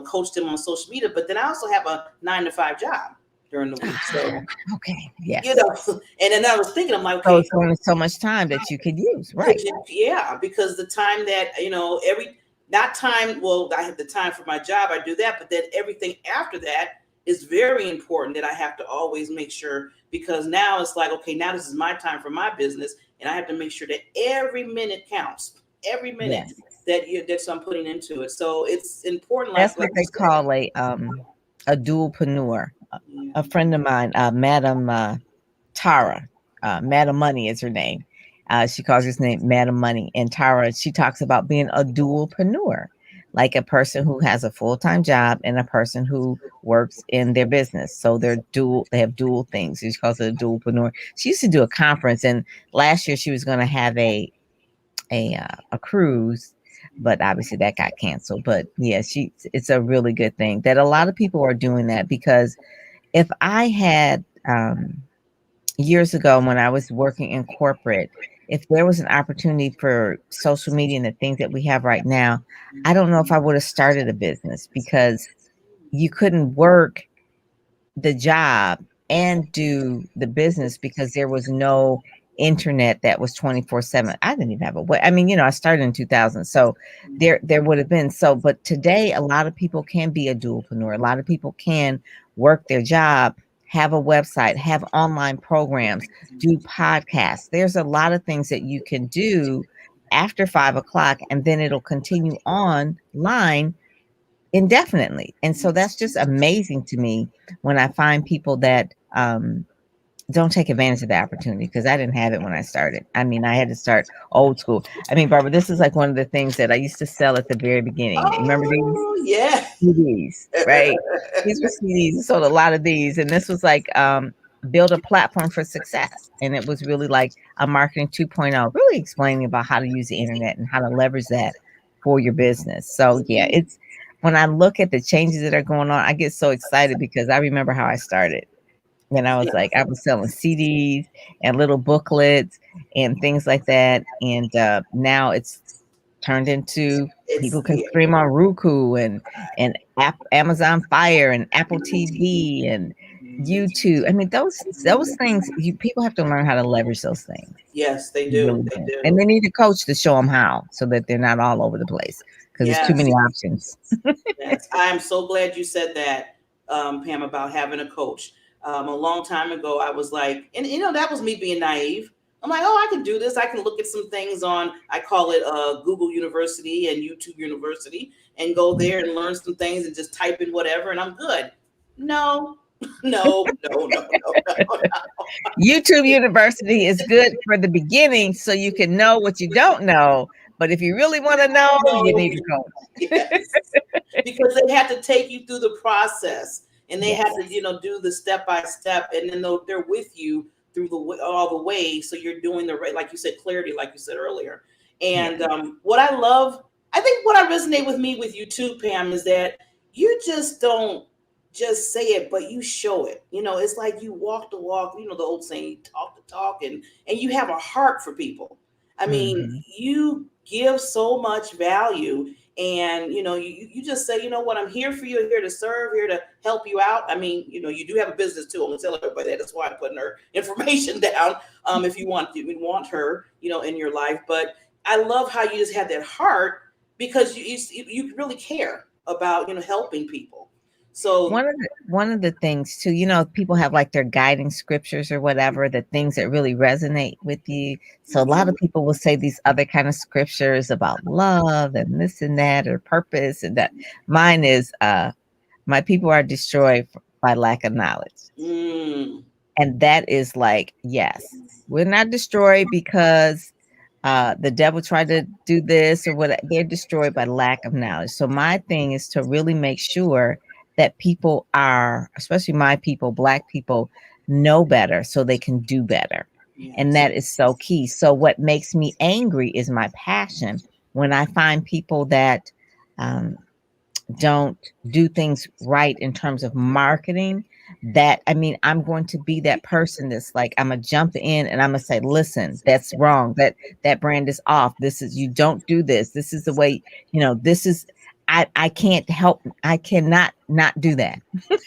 coach them on social media, but then I also have a 9-to-5 job during the week. So okay, yes. And then I was thinking, I'm like, okay, so it's only so much time that you could use, right? Yeah, because the time that I have the time for my job, I do that, but then everything after that is very important, that I have to always make sure, because now it's like, okay, now this is my time for my business, and I have to make sure that every minute counts, every minute that I'm putting into it. So it's important. That's what they call a dualpreneur. A friend of mine, Madam Tara, Madam Money is her name. She calls her name Madam Money, and Tara, she talks about being a dualpreneur, like a person who has a full-time job and a person who works in their business. So they have dual things. She calls it a dualpreneur. She used to do a conference, and last year she was going to have a cruise, but obviously that got canceled. But yeah, it's a really good thing that a lot of people are doing that, because if I had years ago when I was working in corporate, if there was an opportunity for social media and the things that we have right now, I don't know if I would have started a business, because you couldn't work the job and do the business because there was no internet that was 24/7. I didn't even have a way. I mean, I started in 2000, so there would have been. So, but today a lot of people can be a dualpreneur. A lot of people can work their job, have a website, have online programs, do podcasts. There's a lot of things that you can do after 5 o'clock, and then it'll continue online indefinitely. And so that's just amazing to me when I find people that don't take advantage of the opportunity, because I didn't have it when I started. I mean, I had to start old school. I mean, Barbara, this is like one of the things that I used to sell at the very beginning. Remember these? Yeah. CDs, right? These were CDs. I sold a lot of these. And this was like build a platform for success. And it was really like a marketing 2.0, really explaining about how to use the internet and how to leverage that for your business. So yeah, it's when I look at the changes that are going on, I get so excited, because I remember how I started. And I was like, I was selling CDs and little booklets and things like that. And now it's turned into people can stream on Roku and Amazon Fire and Apple TV and YouTube. I mean, those things, people have to learn how to leverage those things. Yes, they do. Really do. And they need a coach to show them how, so that they're not all over the place. because there's too many options. Yes. I'm so glad you said that, Pam, about having a coach. A long time ago, I was like, and that was me being naive. I'm like, oh, I can do this. I can look at some things on, I call it Google University and YouTube University, and go there and learn some things and just type in whatever, and I'm good. No, no. YouTube University is good for the beginning so you can know what you don't know. But if you really want to know, you need to go. Yes. Because they have to take you through the process, and they have to, do the step by step, and then they're with you through all the way. So you're doing the right, like you said, clarity, like you said earlier. And what I love, I think what I resonate with you too, Pam, is that you just don't just say it, but you show it. It's like you walk the walk, the old saying, you talk the talk, and you have a heart for people. I mean, you give so much value, and you just say, you know what, I'm here for you, here to serve, here to help you out. I mean, you do have a business too. I'm gonna tell everybody that. That's why I'm putting her information down. If you want her, in your life. But I love how you just have that heart, because you really care about helping people. So one of the things too, people have like their guiding scriptures or whatever, the things that really resonate with you. So a lot of people will say these other kind of scriptures about love and this and that, or purpose, and that. Mine is my people are destroyed by lack of knowledge. And that is like, yes, we're not destroyed because the devil tried to do this or what. They're destroyed by lack of knowledge. So my thing is to really make sure that people are, especially my people, Black people, know better so they can do better. Yes. And that is so key. So what makes me angry is my passion. When I find people that don't do things right in terms of marketing, I'm going to be that person that's like, I'm gonna jump in and I'm gonna say, listen, that's wrong. That brand is off. You don't do this. This is the way, this is, I can't help. I cannot not do that. It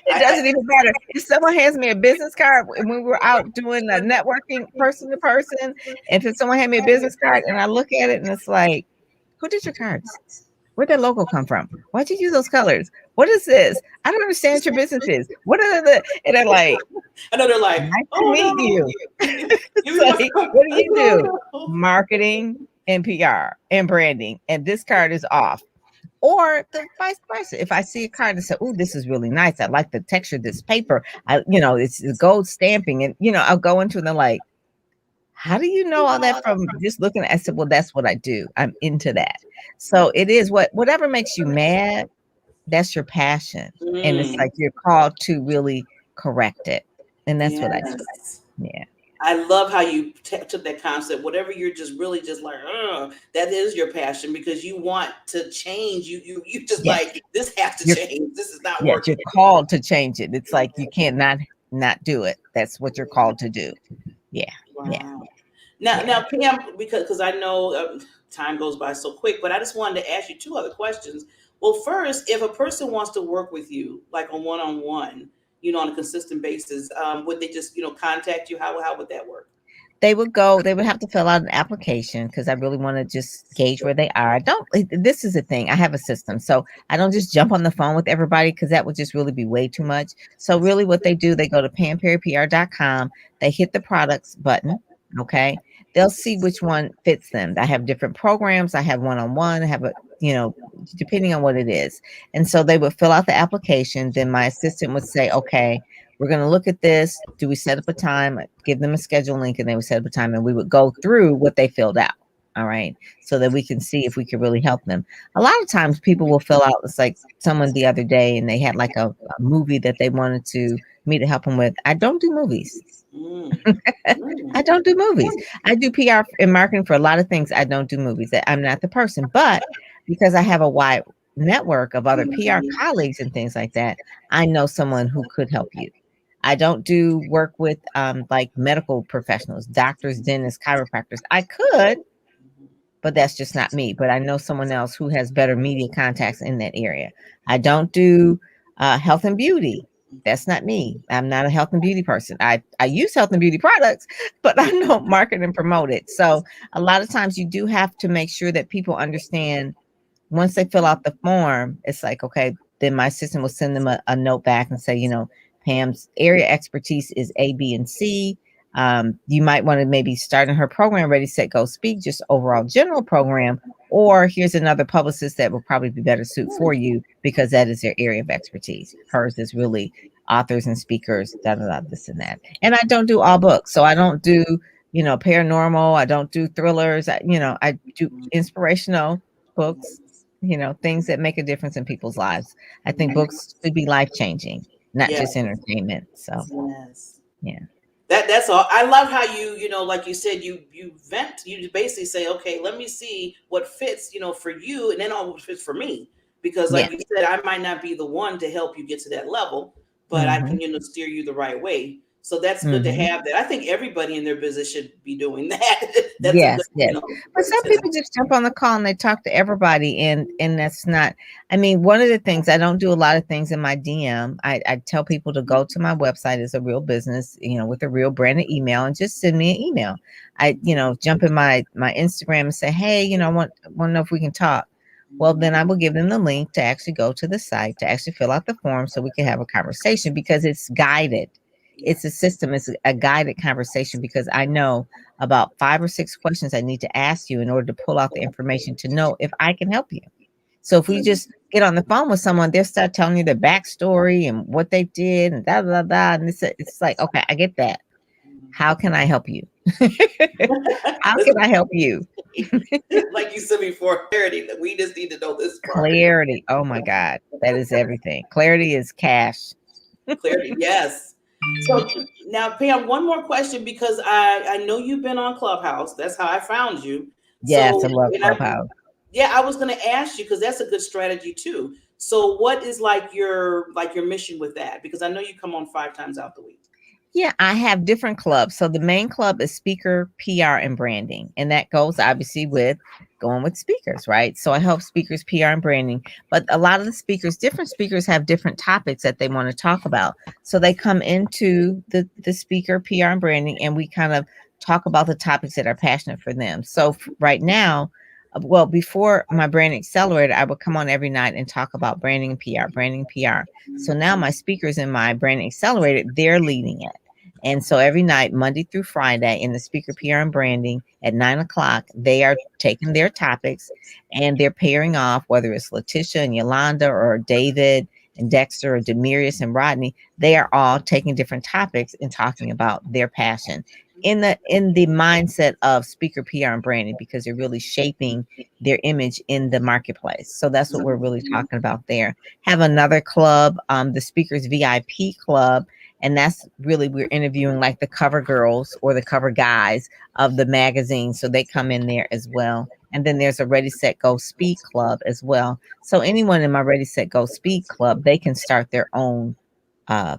doesn't even matter. If someone hands me a business card when we were out doing a networking person to person, and if someone hand me a business card and I look at it and it's like, who did your cards? Where'd that logo come from? Why'd you use those colors? What is this? I don't understand what your business is. What are and they're like, I know they're like, nice to meet you. Like, what do you do? Marketing and PR and branding, and this card is off. Or the vice versa. If I see a card and say, oh, this is really nice, I like the texture of this paper, it's gold stamping, and I'll go into it and they're like, how do you know all that from just looking at it? I said, well, that's what I do. I'm into that. So it is whatever makes you mad, that's your passion. And it's like you're called to really correct it. And that's what I do. Yeah. I love how you took that concept. Whatever you're just really just like, that is your passion, because you want to change. You just like, this has to change. This is not working. You're called to change it. It's like you can't not do it. That's what you're called to do. Yeah. Wow. Yeah. Now, Pam, because I know time goes by so quick, but I just wanted to ask you two other questions. Well, first, if a person wants to work with you, like on one-on-one, on a consistent basis, would they just, contact you? How would that work? They would have to fill out an application, because I really want to just gauge where they are. This is the thing. I have a system. So I don't just jump on the phone with everybody, because that would just really be way too much. So really what they do, they go to pamperrypr.com. They hit the products button. Okay. They'll see which one fits them. I have different programs. I have one-on-one. I have depending on what it is. And so they would fill out the application. Then my assistant would say, okay, we're going to look at this. Do we set up a time? I'd give them a schedule link, and they would set up a time, and we would go through what they filled out. All right. So that we can see if we could really help them. A lot of times people will fill out, it's like someone the other day, and they had like a movie that they wanted me to help them with. I don't do movies. I don't do movies. I do PR and marketing for a lot of things. I don't do movies. I'm not the person, but because I have a wide network of other PR colleagues and things like that, I know someone who could help you. I don't do work with like medical professionals, doctors, dentists, chiropractors. I could, but that's just not me. But I know someone else who has better media contacts in that area. I don't do health and beauty. That's not me. I'm not a health and beauty person. I use health and beauty products, but I don't market and promote it. So a lot of times you do have to make sure that people understand once they fill out the form, it's like, okay, then my system will send them a note back and say, Pam's area expertise is A, B, and C. You might want to maybe start in her program, Ready, Set, Go, Speak, just overall general program, or here's another publicist that will probably be better suited for you because that is their area of expertise. Hers is really authors and speakers, this and that. And I don't do all books. So I don't do, paranormal. I don't do thrillers. I do inspirational books, things that make a difference in people's lives. I think books should be life-changing, not Yes. just entertainment. So, Yes. yeah. That's all. I love how like you said, you vent, you basically say, okay, let me see what fits, for you, and then all what fits for me. Because like Yeah. you said, I might not be the one to help you get to that level, but I can, steer you the right way. So that's good to have that. I think everybody in their business should be doing that. That's Yes, a good, yes. But some people just jump on the call and they talk to everybody, and that's not. I mean, one of the things, I don't do a lot of things in my DM. I tell people to go to my website. It's a real business, with a real branded email, and just send me an email. I jump in my Instagram and say, hey, I want to know if we can talk. Well, then I will give them the link to actually go to the site to actually fill out the form so we can have a conversation, because it's guided. It's a system. It's a guided conversation, because I know about 5 or 6 questions I need to ask you in order to pull out the information to know if I can help you. So if we just get on the phone with someone, they'll start telling you their backstory and what they did and blah, blah, blah. And it's like, okay, I get that. How can I help you? How can I help you? Like you said before, clarity, that we just need to know this part. Clarity. Oh my God. That is everything. Clarity is cash. Clarity, yes. So now, Pam, one more question, because I know you've been on Clubhouse. That's how I found you. Yes, So, I love and Clubhouse. I was going to ask you, because that's a good strategy too. So, what is like your mission with that? Because I know you come on 5 times out the week. Yeah, I have different clubs. So the main club is speaker, PR, and branding. And that goes obviously with going with speakers, right? So I help speakers, PR, and branding. But a lot of the speakers, different speakers have different topics that they want to talk about. So they come into the speaker, PR, and branding, and we kind of talk about the topics that are passionate for them. So right now, well, before my brand accelerator, I would come on every night and talk about branding and PR, branding and PR. So now my speakers in my brand accelerator, they're leading it. And so every night, Monday through Friday, in the speaker PR and branding at 9:00, they are taking their topics and they're pairing off, whether it's Letitia and Yolanda or David and Dexter or Demirius and Rodney. They are all taking different topics and talking about their passion in the mindset of speaker PR and branding, because they're really shaping their image in the marketplace. So that's what we're really talking about there. Have another club, the Speakers VIP Club, and that's really, we're interviewing like the cover girls or the cover guys of the magazine. So they come in there as well. And then there's a Ready, Set, Go, Speak Club as well. So anyone in my Ready, Set, Go, Speak Club, they can start their own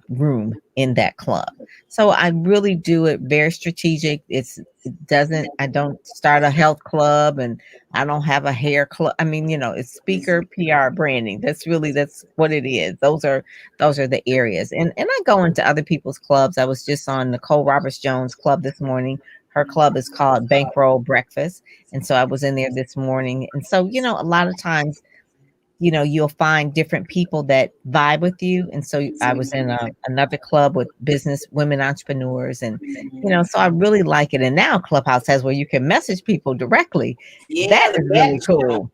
room in that club. So I really do it very strategic. I don't start a health club, and I don't have a hair club. I mean, it's speaker, PR, branding. That's what it is. Those are the areas. And I go into other people's clubs. I was just on Nicole Roberts Jones' club this morning. Her club is called Bankroll Breakfast. And so I was in there this morning. And so, a lot of times, you'll find different people that vibe with you. And so I was in another club with business women entrepreneurs, and so I really like it. And now Clubhouse has where you can message people directly. Yeah, That is really cool.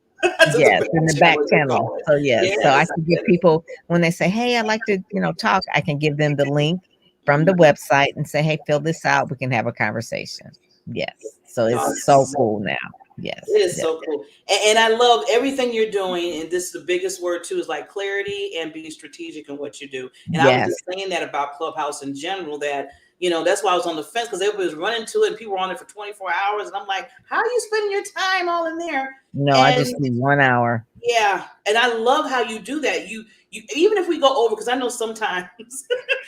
Yes, in the back channel. So yes, so I can give people, when they say, hey, I'd like to talk, I can give them the link from the website and say, hey, fill this out, we can have a conversation. Yes, so it's so cool now. Yes, it is so cool. And I love everything you're doing. And this is the biggest word too, is like clarity and being strategic in what you do. And I was just saying that about Clubhouse in general, that, that's why I was on the fence, because everybody was running to it and people were on it for 24 hours. And I'm like, how are you spending your time all in there? No, I just need 1 hour. Yeah. And I love how you do that. You even if we go over, because I know sometimes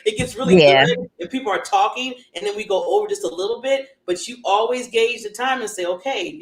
it gets really good and people are talking and then we go over just a little bit, but you always gauge the time and say, okay,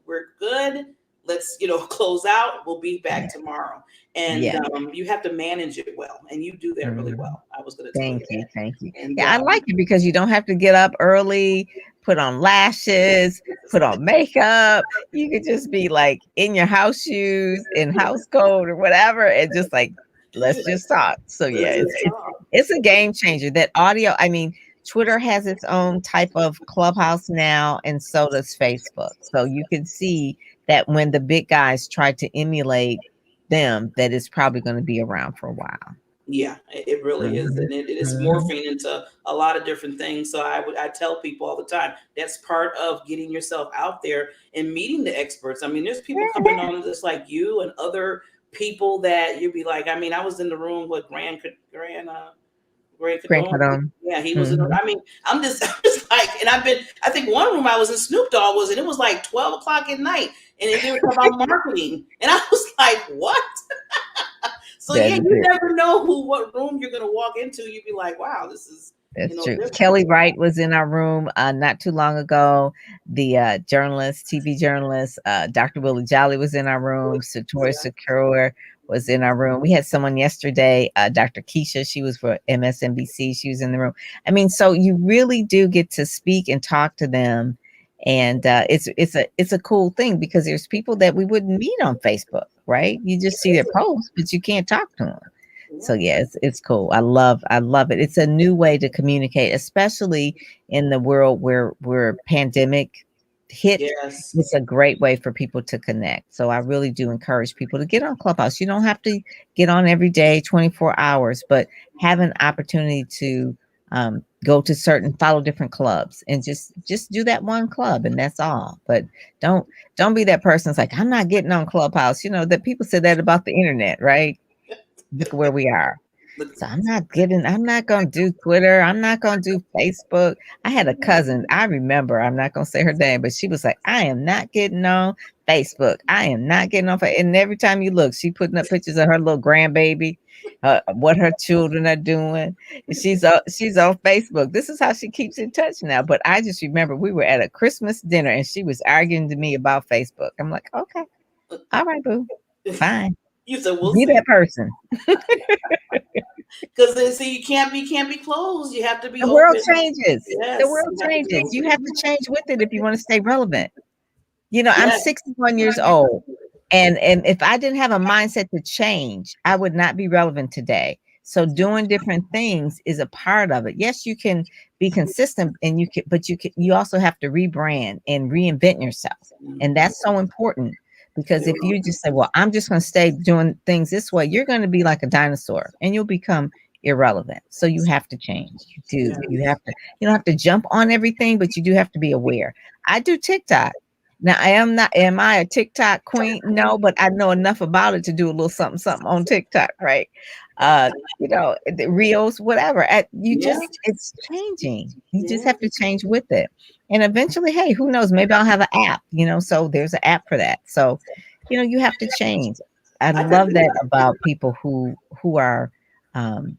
we're good. Let's, close out. We'll be back tomorrow. And Yeah. you have to manage it well, and you do that really Mhm. well. I was going to tell you that. Thank you. And Yeah, I like it because you don't have to get up early, put on lashes, put on makeup. You could just be like in your house shoes, in house coat or whatever, and just like, let's just talk. So yeah, let's just talk. it's a game changer. That audio, I mean, Twitter has its own type of clubhouse now, and so does Facebook. So you can see that when the big guys try to emulate them, that it's probably going to be around for a while. Yeah, it really is, and it's Mhm. morphing into a lot of different things. So I tell people all the time, that's part of getting yourself out there and meeting the experts. I mean, there's people coming on just like you and other people that you'd be like, I mean, I was in the room with Grant Grant Cardone. Cardone. Yeah, he was in. I mean, I'm just like, and I think one room I was in, Snoop Dogg was in. It was like 12 o'clock at night, and they were talking about marketing, and I was like, what? So That yeah, is you it. never know what room you're gonna walk into. You'd be like, wow, this is That's true. different. Kelly Wright was in our room not too long ago. The journalist, TV journalist, Dr. Willie Jolly was in our room. Satori Secure was in our room. We had someone yesterday, Dr. Keisha. She was for MSNBC. She was in the room. I mean, so you really do get to speak and talk to them, and it's a cool thing because there's people that we wouldn't meet on Facebook, right? You just see their posts, but you can't talk to them. So yeah, it's cool. I love it. It's a new way to communicate, especially in the world where pandemic hit. Yes. It's a great way for people to connect. So I really do encourage people to get on Clubhouse. You don't have to get on every day, 24 hours, but have an opportunity to go to follow different clubs and just do that one club, and that's all. But don't be that person that's like, I'm not getting on Clubhouse. You know that people say that about the internet, right? Look where we are. So I'm not going to do Twitter. I'm not going to do Facebook. I had a cousin, I remember, I'm not going to say her name, but she was like, I am not getting on Facebook. I am not getting on. And every time you look, she putting up pictures of her little grandbaby, what her children are doing. She's on Facebook. This is how she keeps in touch now. But I just remember we were at a Christmas dinner and she was arguing to me about Facebook. I'm like, okay, all right, boo, fine. You said, we'll Be see. that person. Because they say you can't be closed. You have to be The open. world changes. Yes, The world changes. You have to change with it if you want to stay relevant. You know, I'm 61 years old. And if I didn't have a mindset to change, I would not be relevant today. So doing different things is a part of it. Yes, you can be consistent and you also have to rebrand and reinvent yourself. And that's so important. Because if you just say, well, I'm just going to stay doing things this way, you're going to be like a dinosaur and you'll become irrelevant. So you have to change. You do. You don't have to jump on everything, but you do have to be aware. I do TikTok. Now am I a TikTok queen? No, but I know enough about it to do a little something on TikTok, right? The reels, whatever. It's changing. You just have to change with it. And eventually, hey, who knows? Maybe I'll have an app, so there's an app for that. So, you have to change. I love that about people who are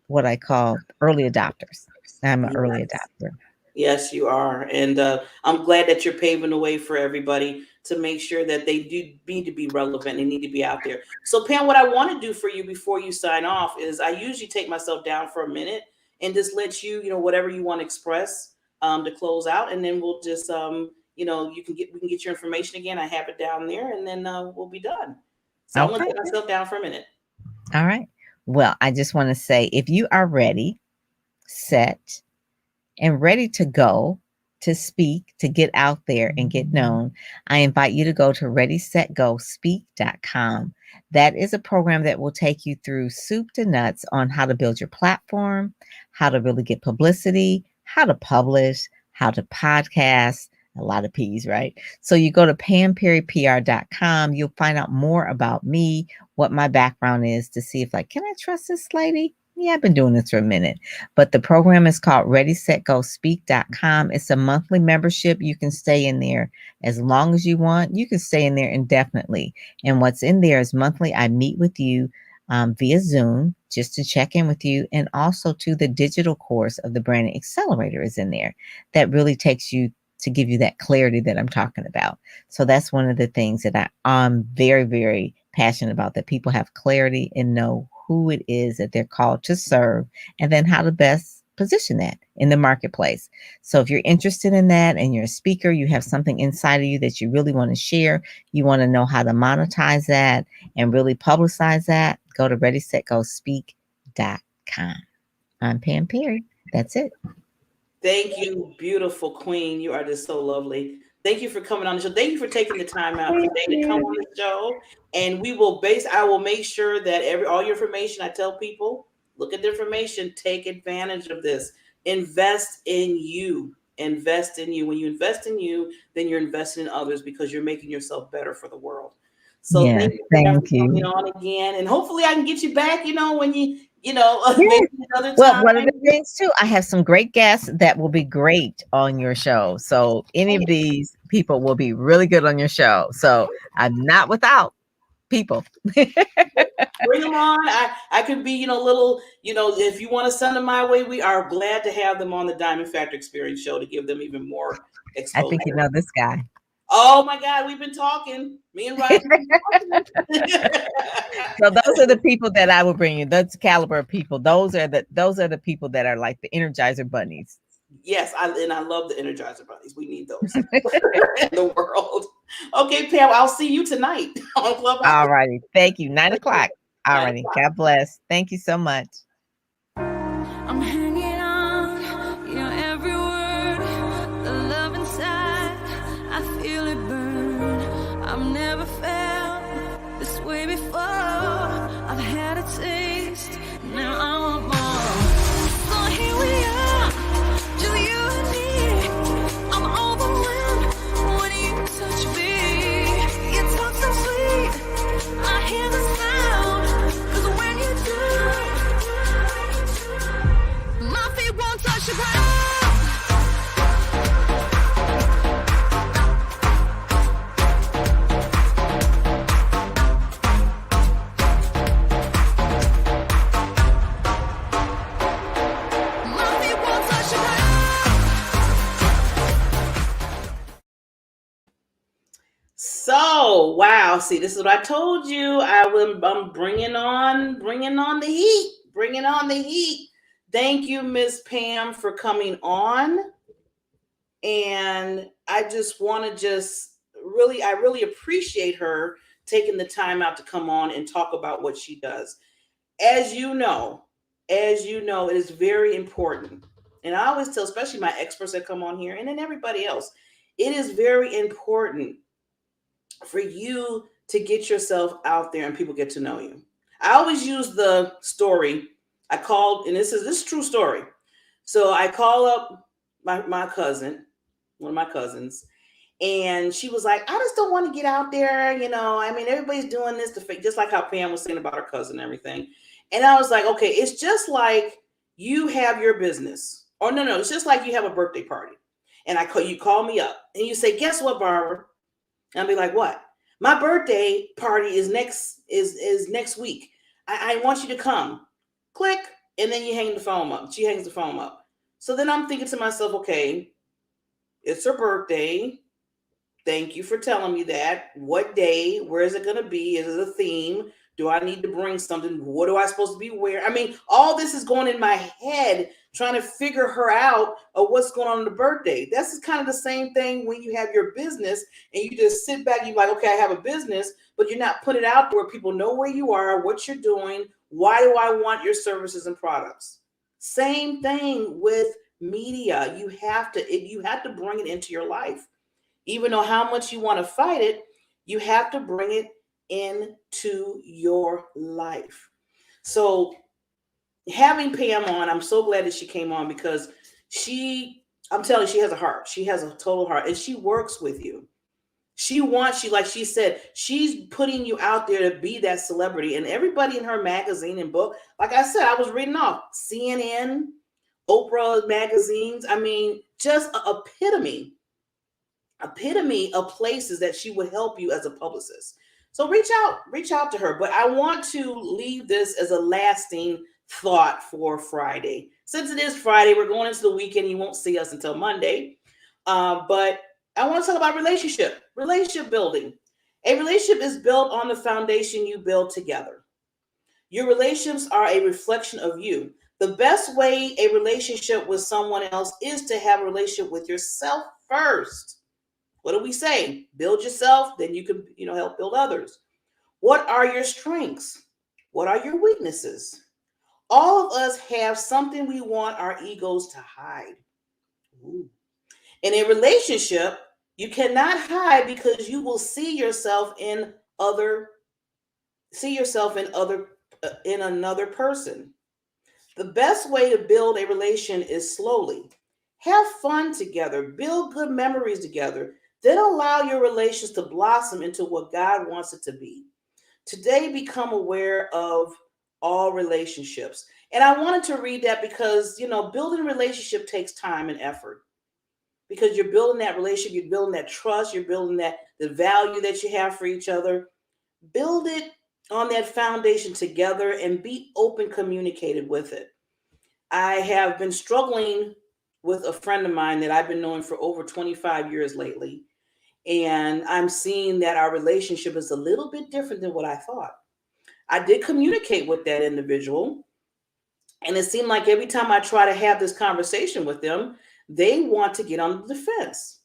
what I call early adopters. I'm an early adopter. Yes, you are. And I'm glad that you're paving the way for everybody to make sure that they do need to be relevant. They need to be out there. So, Pam, what I want to do for you before you sign off is I usually take myself down for a minute and just let you, whatever you want to express to close out. And then we'll just, we can get your information again. I have it down there and then we'll be done. So I'm going to take myself down for a minute. All right. Well, I just want to say, if you are ready, set, and ready to go, to speak, to get out there and get known, I invite you to go to readysetgospeak.com. That is a program that will take you through soup to nuts on how to build your platform, how to really get publicity, how to publish, how to podcast, a lot of P's, right? So you go to PamPerryPR.com. You'll find out more about me, what my background is, to see if can I trust this lady? Yeah, I've been doing this for a minute, but the program is called ReadySetGoSpeak.com. It's a monthly membership. You can stay in there as long as you want. You can stay in there indefinitely. And what's in there is monthly. I meet with you via Zoom just to check in with you, and also to the digital course of the Branding Accelerator is in there that really takes you to give you that clarity that I'm talking about. So that's one of the things that I'm very, very passionate about, that people have clarity and know who it is that they're called to serve, and then how to best position that in the marketplace. So if you're interested in that and you're a speaker, you have something inside of you that you really want to share, you want to know how to monetize that and really publicize that, go to readysetgospeak.com. I'm Pam Perry. That's it. Thank you, beautiful queen. You are just so lovely. Thank you for coming on the show. Thank you for taking the time out today to come on the show. And I will make sure that all your information, I tell people, look at the information, take advantage of this. Invest in you. Invest in you. When you invest in you, then you're investing in others because you're making yourself better for the world. So Yeah, thank you for coming on again. And hopefully I can get you back, when maybe another time. Well, one of the things too, I have some great guests that will be great on your show. So any of these people will be really good on your show. So I'm not without people. Bring them on. I could be, little, if you want to send them my way, we are glad to have them on the Diamond Factor Experience show to give them even more exposure. I think you know this guy. Oh my God, we've been talking. Me and Roger. So those are the people that I will bring you. That's caliber of people. Those are the people that are like the Energizer bunnies. Yes, I love the Energizer bunnies. We need those in the world. Okay, Pam, I'll see you tonight on Clubhouse. All righty. Thank you. 9 o'clock. All righty. God bless. Thank you so much. I'm hanging on your every word. The love inside, I feel it burn. I've never felt this way before. I've had a taste, now I want more. So here we are, just you and me. I'm overwhelmed when you touch me. You talk so sweet, I hear the sound. 'Cause when you do, my feet won't touch the ground. My feet won't touch the ground. So, wow. See, this is what I told you. I'm bringing on the heat. Bringing on the heat. Thank you, Miss Pam, for coming on. And I just want to I really appreciate her taking the time out to come on and talk about what she does. As you know, it is very important. And I always tell, especially my experts that come on here and then everybody else, it is very important for you to get yourself out there and people get to know you. I always use the story. I called, and this is a true story. So I call up my cousin, one of my cousins, and she was like, I just don't want to get out there. Everybody's doing this to fake, just like how Pam was saying about her cousin and everything. And I was like, okay, it's just like you have your business. Or no, it's just like you have a birthday party. And you call me up and you say, guess what, Barbara? And I'll be like, what? My birthday party is next week. I want you to come. Click. And then you hang the phone up. She hangs the phone up. So then I'm thinking to myself, okay, it's her birthday. Thank you for telling me that. What day? Where is it going to be? Is it a theme? Do I need to bring something? What am I supposed to be wearing? All this is going in my head, trying to figure her out of what's going on the birthday. That's kind of the same thing when you have your business and you just sit back and you're like, okay, I have a business, but you're not putting it out there where people know where you are, what you're doing. Why do I want your services and products? Same thing with media. You have to bring it into your life. Even though how much you want to fight it, you have to bring it into your life. So having Pam on, I'm so glad that she came on because I'm telling you, she has a heart. She has a total heart and she works with you. She wants you, like she said, she's putting you out there to be that celebrity. And everybody in her magazine and book, like I said, I was reading off CNN, Oprah magazines. Just an epitome of places that she would help you as a publicist. So reach out to her. But I want to leave this as a lasting thought for Friday. Since it is Friday, we're going into the weekend. You won't see us until Monday. But I want to talk about relationship building. A relationship is built on the foundation you build together. Your relationships are a reflection of you. The best way a relationship with someone else is to have a relationship with yourself first. What do we say? Build yourself, then you can, help build others. What are your strengths? What are your weaknesses? All of us have something we want our egos to hide. Ooh. In a relationship, you cannot hide because you will see yourself in another person. The best way to build a relation is slowly. Have fun together, build good memories together, then allow your relations to blossom into what God wants it to be. Today, become aware of all relationships. And I wanted to read that because, building a relationship takes time and effort. Because you're building that relationship, you're building that trust, you're building the value that you have for each other. Build it on that foundation together and be open, communicated with it. I have been struggling with a friend of mine that I've been knowing for over 25 years lately. And I'm seeing that our relationship is a little bit different than what I thought. I did communicate with that individual. And it seemed like every time I try to have this conversation with them, they want to get on the defense.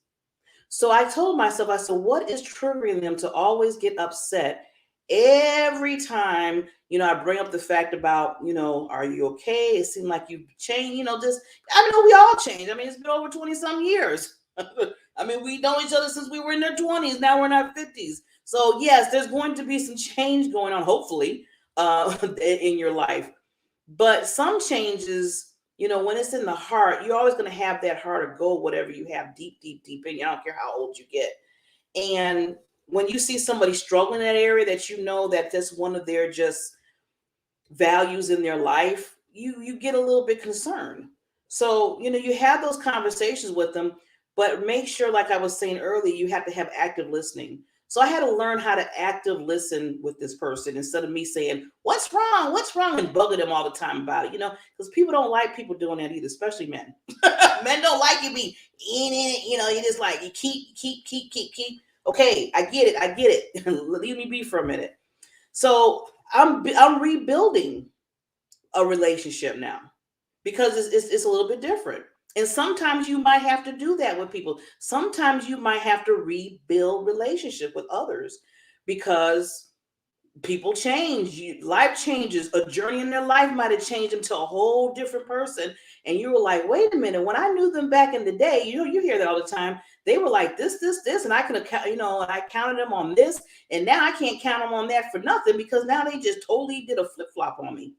So I told myself, I said, what is triggering them to always get upset every time, I bring up the fact about, are you okay? It seemed like you've changed, we all changed. It's been over 20 some years. We know each other since we were in our 20s. Now we're in our 50s. So yes, there's going to be some change going on, hopefully, in your life. But some changes, when it's in the heart, you're always going to have that heart of gold, whatever you have deep, deep, deep in you. I don't care how old you get. And when you see somebody struggling in that area that that that's one of their just values in their life, you get a little bit concerned. So, you have those conversations with them, but make sure, like I was saying earlier, you have to have active listening. So I had to learn how to active listen with this person instead of me saying, what's wrong, and bugging them all the time about it, because people don't like people doing that either, especially men. Men don't like you be in it, you just like, you keep. Okay, I get it. Leave me be for a minute. So I'm rebuilding a relationship now because it's a little bit different. And sometimes you might have to do that with people. Sometimes you might have to rebuild relationship with others because people change. Life changes. A journey in their life might have changed them to a whole different person. And you were like, wait a minute. When I knew them back in the day, you hear that all the time. They were like this, and I can account, and I counted them on this, and now I can't count them on that for nothing because now they just totally did a flip flop on me.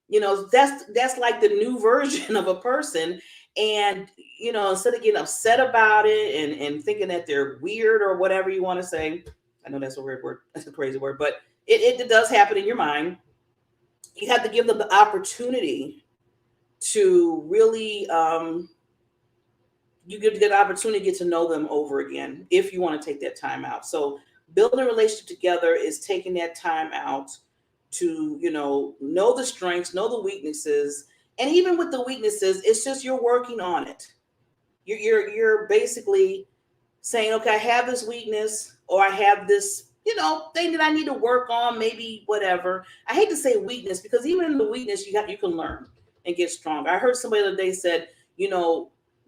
That's like the new version of a person. And, instead of getting upset about it and thinking that they're weird or whatever you want to say, I know that's a weird word, that's a crazy word, but it does happen in your mind. You have to give them the opportunity to really, you get the opportunity to get to know them over again if you want to take that time out. So building a relationship together is taking that time out to, know the strengths, know the weaknesses. And even with the weaknesses, it's just you're working on it. You're basically saying, okay, I have this weakness, or I have this, thing that I need to work on, maybe whatever. I hate to say weakness because even in the weakness, you can learn and get stronger. I heard somebody the other day said,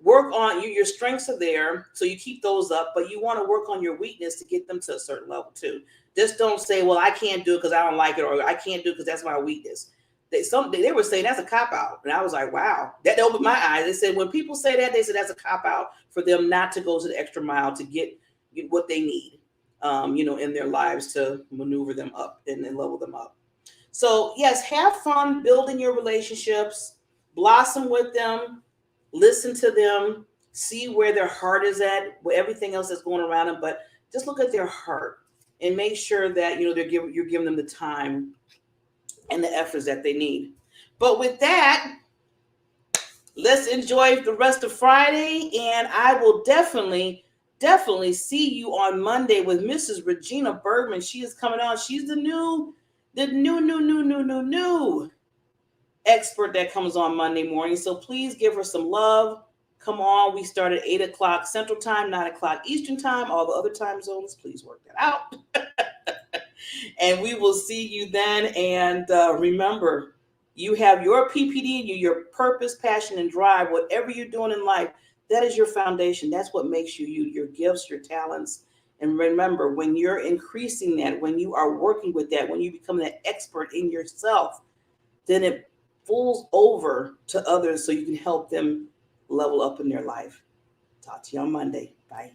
work on your strengths are there, so you keep those up, but you want to work on your weakness to get them to a certain level too. Just don't say, well, I can't do it because I don't like it, or I can't do it because that's my weakness. They were saying that's a cop-out. And I was like, wow, that opened my eyes. They said when people say that, they said that's a cop-out for them not to go to the extra mile to get what they need, in their lives to maneuver them up and level them up. So yes, have fun building your relationships, blossom with them, listen to them, see where their heart is at, where everything else that's going around them, but just look at their heart and make sure that, you're giving them the time and the efforts that they need. But with that, let's enjoy the rest of Friday, and I will definitely see you on Monday with Mrs. Regina Bergman. She is coming on. She's the new expert that comes on Monday morning. So please give her some love, Come on, we start at 8 o'clock Central Time, 9 o'clock Eastern Time. All the other time zones, please work that out. And we will see you then. And remember, you have your PPD, your purpose, passion, and drive. Whatever you're doing in life, that is your foundation. That's what makes you, your gifts, your talents. And remember, when you're increasing that, when you are working with that, when you become that expert in yourself, then it falls over to others so you can help them level up in their life. Talk to you on Monday. Bye.